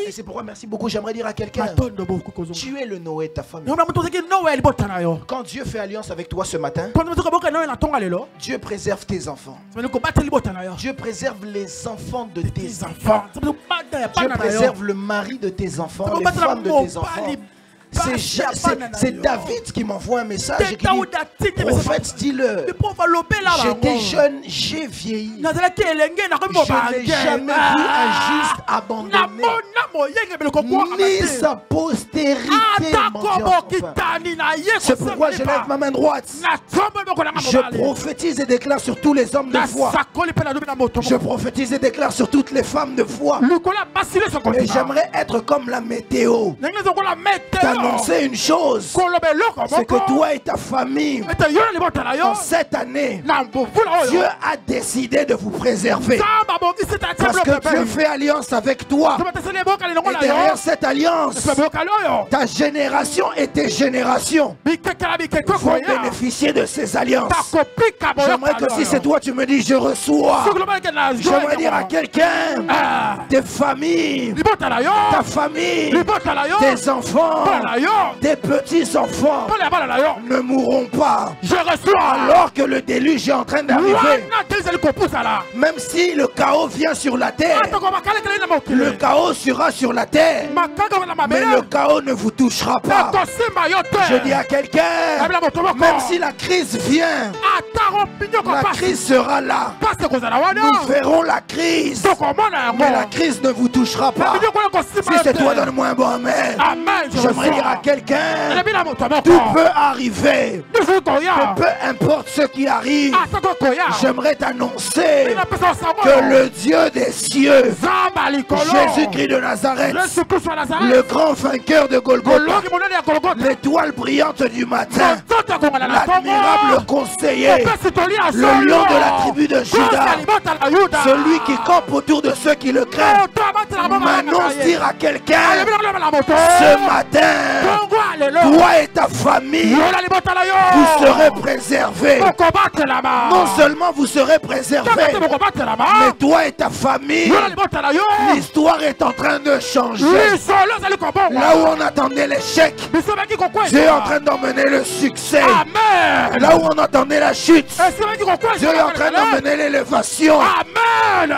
Et c'est pourquoi, merci beaucoup, j'aimerais dire à quelqu'un, tu es le Noé de ta famille. Quand Dieu fait alliance avec toi ce matin, Dieu préserve tes enfants. Dieu préserve les enfants de tes enfants. Dieu préserve le mari de tes enfants, les femmes de tes enfants. C'est David qui m'envoie un message et qui dit, prophète, dis-le, j'étais jeune, j'ai vieilli. Je n'ai jamais vu un juste abandonné, ni sa postérité mendiante. C'est pourquoi je lève ma main droite. Je prophétise et déclare sur tous les hommes de foi. Je prophétise et déclare sur toutes les femmes de foi. Et j'aimerais être comme la météo. Annoncer une chose, c'est que toi et ta famille, en cette année, Dieu a décidé de vous préserver. Parce que Dieu fait alliance avec toi. Et derrière cette alliance, ta génération et tes générations vont bénéficier de ces alliances. J'aimerais que si c'est toi, tu me dis je reçois. J'aimerais dire à quelqu'un, tes familles, ta famille, tes enfants, tes petits-enfants ne mourront pas. Alors que le déluge est en train d'arriver. Même si le chaos vient sur la terre, le chaos sera sur la terre, mais le chaos ne vous touchera pas. Je dis à quelqu'un, même si la crise vient, la crise sera là. Nous verrons la crise, mais la crise ne vous touchera pas. Si c'est toi, donne-moi un bon amen. J'aimerais dire à quelqu'un, tout peut arriver. Peu importe ce qui arrive, j'aimerais t'annoncer que le Dieu des des cieux, Jésus-Christ de Nazareth, le grand vainqueur de Golgotha, l'étoile brillante du matin, l'admirable conseiller, le lion de la tribu de Juda, celui qui campe autour de ceux qui le craignent, m'annonce dire à quelqu'un ce matin, toi et ta famille, vous serez préservés. Non seulement vous serez préservés, mais toi et ta famille, l'histoire est en train de changer. Là où on attendait l'échec, Dieu est en train d'emmener le succès. Là où on attendait la chute, Dieu est en train d'emmener l'élévation.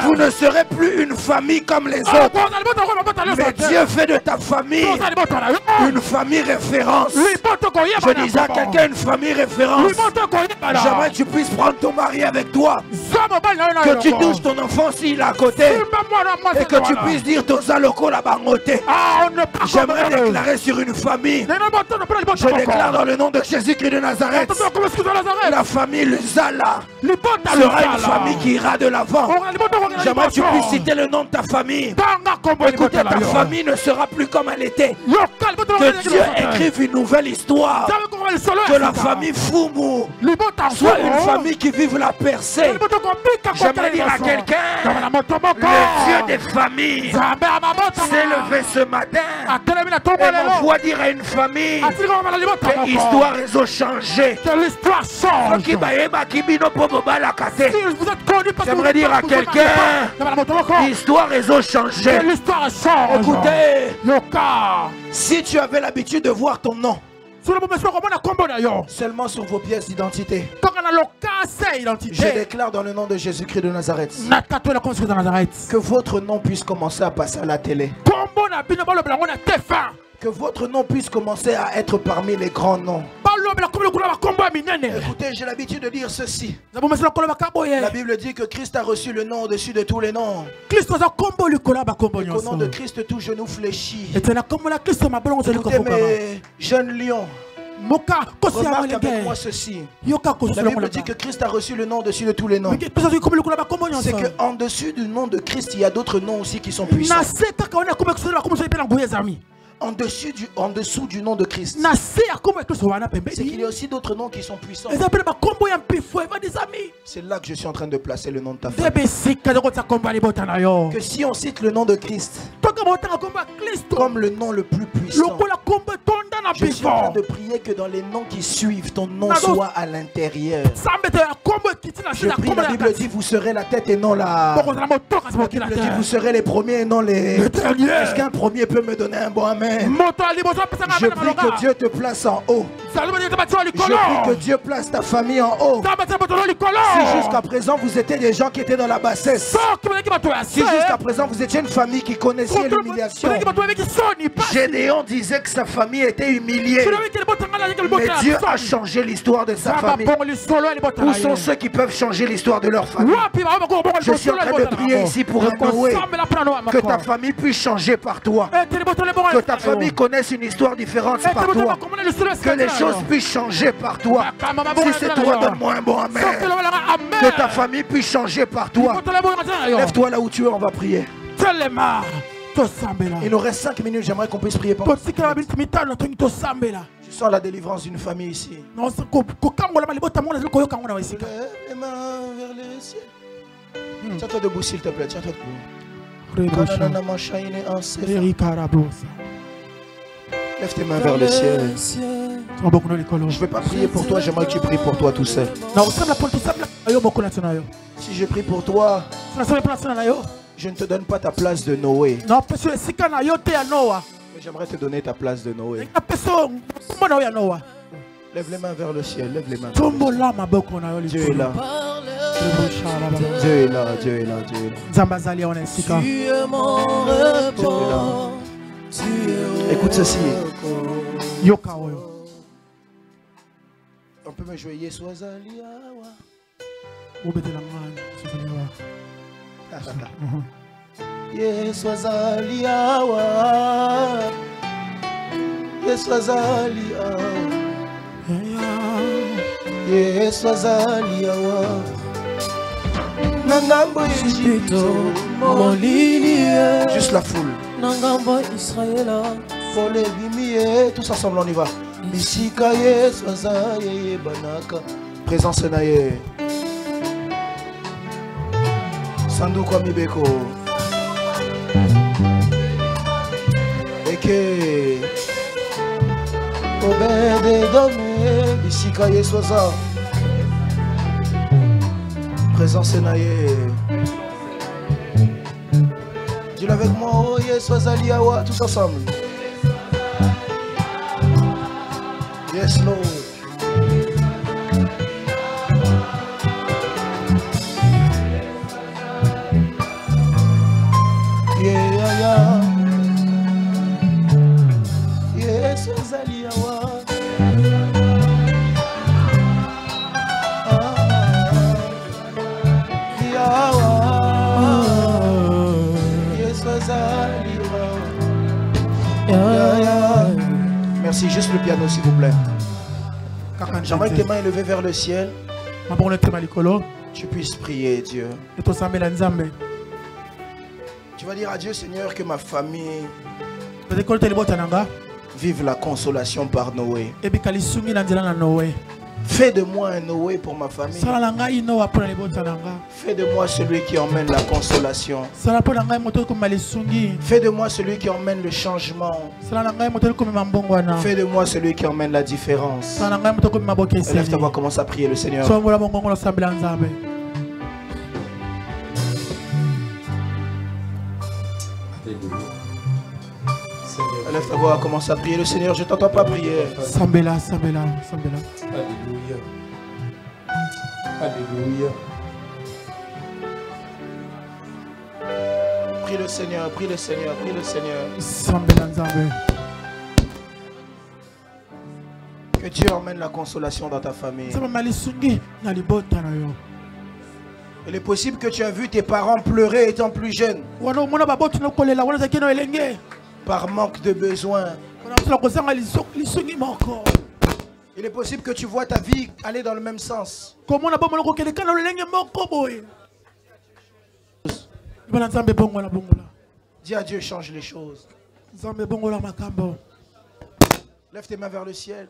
Vous ne serez plus une famille comme les autres, mais Dieu fait de ta famille une famille référence. Je disais à quelqu'un une famille référence. J'aimerais que tu puisses prendre ton mari avec toi, que tu touches ton enfant s'il est à côté, et que tu puisses dire Toza Loko la bangote. J'aimerais déclarer sur une famille. Je déclare dans le nom de Jésus-Christ de Nazareth, la famille Luzala sera une famille qui ira de l'avant. J'aimerais que tu puisses citer le nom de ta famille. Écoutez, ta famille ne sera plus comme elle était. Que Dieu écrive une nouvelle histoire. Que la famille Fumu soit une famille qui vive la percée. J'aimerais dire à quelqu'un, le Dieu des familles s'est levé ce matin et m'envoie dire à une famille que l'histoire ont changé. Que l'histoire change. J'aimerais dire à quelqu'un, l'histoire ont changé. Écoutez, si tu avais l'habitude de voir ton nom seulement sur vos pièces d'identité, je déclare dans le nom de Jésus-Christ de Nazareth que votre nom puisse commencer à passer à la télé. Que votre nom puisse commencer à être parmi les grands noms. Écoutez, j'ai l'habitude de dire ceci. La Bible dit que Christ a reçu le nom au-dessus de tous les noms. Au nom de Christ, tout genou fléchit. Écoutez, mes jeunes lions, remarque avec moi ceci. La Bible dit que Christ a reçu le nom au-dessus de tous les noms. C'est qu'en dessus du nom de Christ, il y a d'autres noms aussi qui sont puissants. En dessous du nom de Christ, c'est qu'il y a aussi d'autres noms qui sont puissants. C'est là que je suis en train de placer le nom de ta famille. Que si on cite le nom de Christ comme le nom le plus puissant, je suis en train de prier que dans les noms qui suivent, ton nom soit à l'intérieur. Je prie, la Bible dit vous serez la tête et non la... La Bible dit vous serez les premiers et non les derniers. Est-ce qu'un premier peut me donner un bon amen? Je prie que Dieu te place en haut. Je prie que Dieu place ta famille en haut. Si jusqu'à présent vous étiez des gens qui étaient dans la bassesse, si jusqu'à présent vous étiez une famille qui connaissait l'humiliation, Gédéon disait que sa famille était humiliée, mais Dieu a changé l'histoire de sa famille. Où sont ceux qui peuvent changer l'histoire de leur famille? Je suis en train de prier ici pour un Noé, que ta famille puisse changer par toi, que ta famille connaisse une histoire différente par toi, que les choses puissent changer par toi. Si c'est toi, donne-moi un bon amen. Que ta famille puisse changer par toi. Lève-toi là où tu es, on va prier. Il nous reste 5 minutes, j'aimerais qu'on puisse prier pour toi. Je sens la délivrance d'une famille ici. Lève les mains vers le ciel. Tiens-toi debout s'il te plaît, tiens-toi debout. Lève tes mains vers le ciel. Je ne vais pas prier pour toi, j'aimerais que tu pries pour toi tout seul. Si je prie pour toi, je ne te donne pas ta place de Noé. Mais j'aimerais te donner ta place de Noé. Lève les mains vers le ciel, lève les mains. Dieu est là. Dieu est là, Dieu est là, Dieu est là. Tu es mon repos. Écoute ceci. On peut me jouer Yeswazaliawa. Yeswazaliawa. Yeswazaliawa. Yeswazaliawa. Nangambo Egypto, Molini, juste la foule. Nangambo Israël, Folé Bimie, tous ensemble on y va. Bisikaye, Swazaye, Banaka. Présence Naye. Sandou Kwamibeko. Eke. Obede Dome, Bisikaye, Swaza. Présence Naye. Dis-le avec moi, oh yes, Swazaliawa, tous ensemble. Yes, Lord. Yeah, yeah, yeah. Yes, Swazaliawa. Merci, juste le piano s'il vous plaît. J'aimerais que tes mains élevées vers le ciel. Tu puisses prier Dieu. Tu vas dire à Dieu, Seigneur, que ma famille vive la consolation par Noé. Fais de moi un Noé pour ma famille. Fais de moi celui qui emmène la consolation. Fais de moi celui qui emmène le changement. Fais de moi celui qui emmène la différence. Lève ta voix, commence à prier le Seigneur. Lève ta voix, commence à prier le Seigneur. Je t'entends pas prier. Sambela, Sambela, Sambela. Alléluia. Alléluia. Prie le Seigneur, prie le Seigneur, prie le Seigneur. Sambela, Nzambe. Que Dieu emmène la consolation dans ta famille. Il est possible que tu as vu tes parents pleurer étant plus jeunes. Par manque de besoin. Il est possible que tu vois ta vie aller dans le même sens. Dis à Dieu, change les choses. Lève tes mains vers le ciel.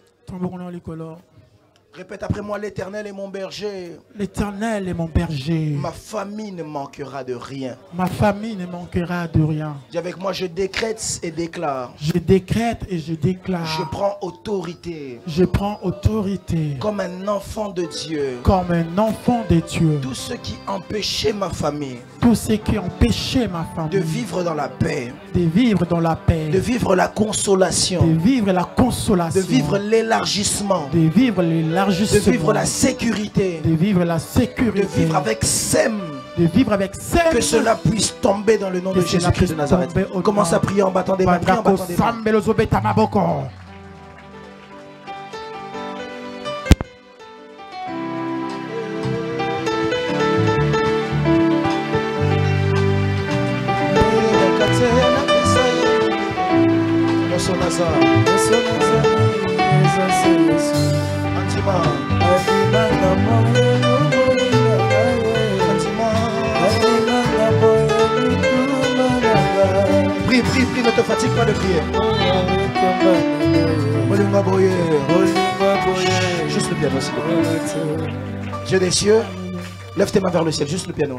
Répète après moi, l'Éternel est mon berger. L'Éternel est mon berger. Ma famille ne manquera de rien. Ma famille ne manquera de rien. Dis avec moi, je décrète et déclare. Je décrète et je déclare. Je prends autorité. Je prends autorité. Comme un enfant de Dieu. Comme un enfant de Dieu. Tout ce qui empêchait ma famille. Tout ce qui empêchait ma famille. De vivre dans la paix. De vivre dans la paix. De vivre la consolation. De vivre la consolation. De vivre l'élargissement. De vivre l'élargissement. De vivre la sécurité. De vivre la sécurité. De vivre avec sème. De vivre avec sème. Que cela puisse tomber dans le nom de Jésus-Christ de Nazareth. Commence à prier en battant des mains. Prie en battant des mains. Prie, prie, prie, ne te fatigue pas de prier. Juste le piano, s'il vous plaît. Dieu des cieux, lève tes mains vers le ciel, juste le piano.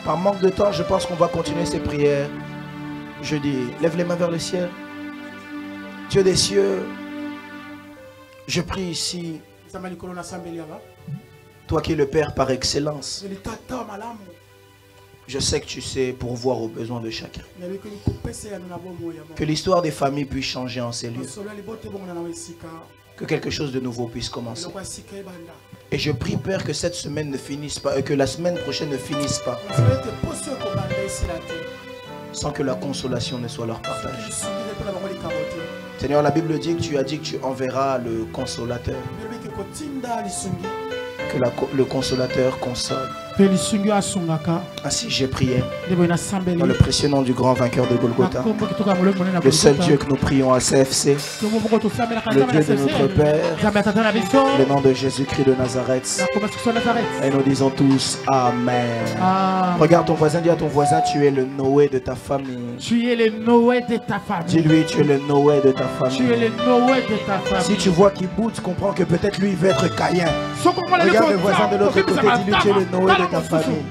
Par manque de temps, je pense qu'on va continuer ces prières. Je dis, lève les mains vers le ciel. Dieu des cieux, je prie ici, toi qui es le Père par excellence. Je sais que tu sais pourvoir aux besoins de chacun. Que l'histoire des familles puisse changer en ces lieux. Que quelque chose de nouveau puisse commencer. Et je prie, Père, que cette semaine ne finisse pas, que la semaine prochaine ne finisse pas, sans que la consolation ne soit leur partage. Seigneur, la Bible dit que tu as dit que tu enverras le consolateur. Que le consolateur console. Ainsi j'ai prié dans le précieux nom du grand vainqueur de Golgotha, le seul Dieu que nous prions à CFC, le Dieu de notre Père, le nom de Jésus-Christ de Nazareth. Et nous disons tous Amen. Regarde ton voisin, dis à ton voisin, tu es le Noé de ta famille. Tu es le Noé de ta famille. Dis-lui, tu es le Noé de ta famille. Tu es le Noé de ta famille. Si tu vois qu'il boude, comprends que peut-être lui il veut être Caïn. Regarde le voisin de l'autre côté, dis-lui, tu es le Noé de ta famille.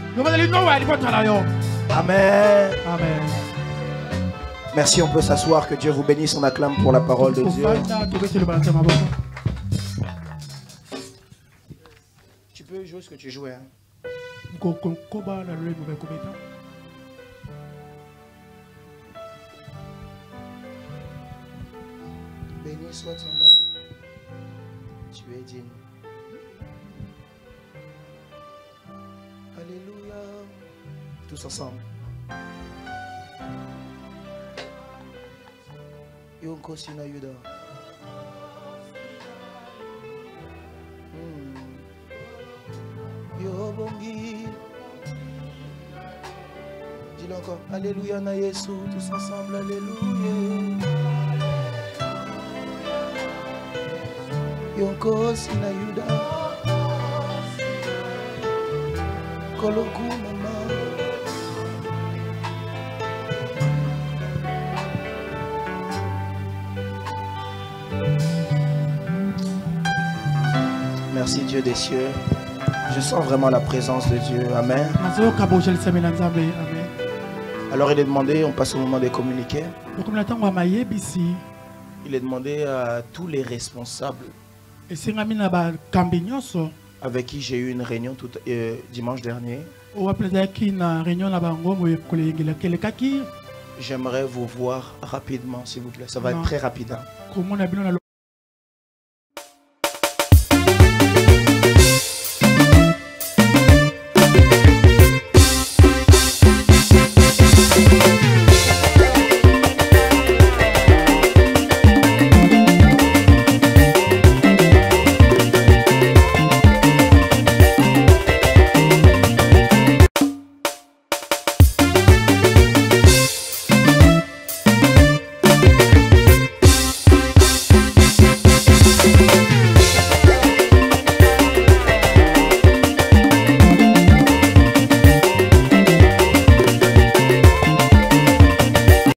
Amen. Amen. Merci, on peut s'asseoir. Que Dieu vous bénisse. On acclame pour la parole de Dieu. Tu peux jouer ce que tu jouais. Hein? Béni soit ton nom. Tu es digne. Alléluia. Tous ensemble. Yonko Sinayuda. Yobongi. Dis-le encore. Alléluia na Yesu. Tous ensemble. Alléluia. Yonko Sinayuda. Koloku mama. Merci Dieu des cieux. Je sens vraiment la présence de Dieu. Amen. Alors il est demandé, on passe au moment des communiqués. Il est demandé à tous les responsables avec qui j'ai eu une réunion dimanche dernier. J'aimerais vous voir rapidement, s'il vous plaît. Ça va être très rapide. Hein.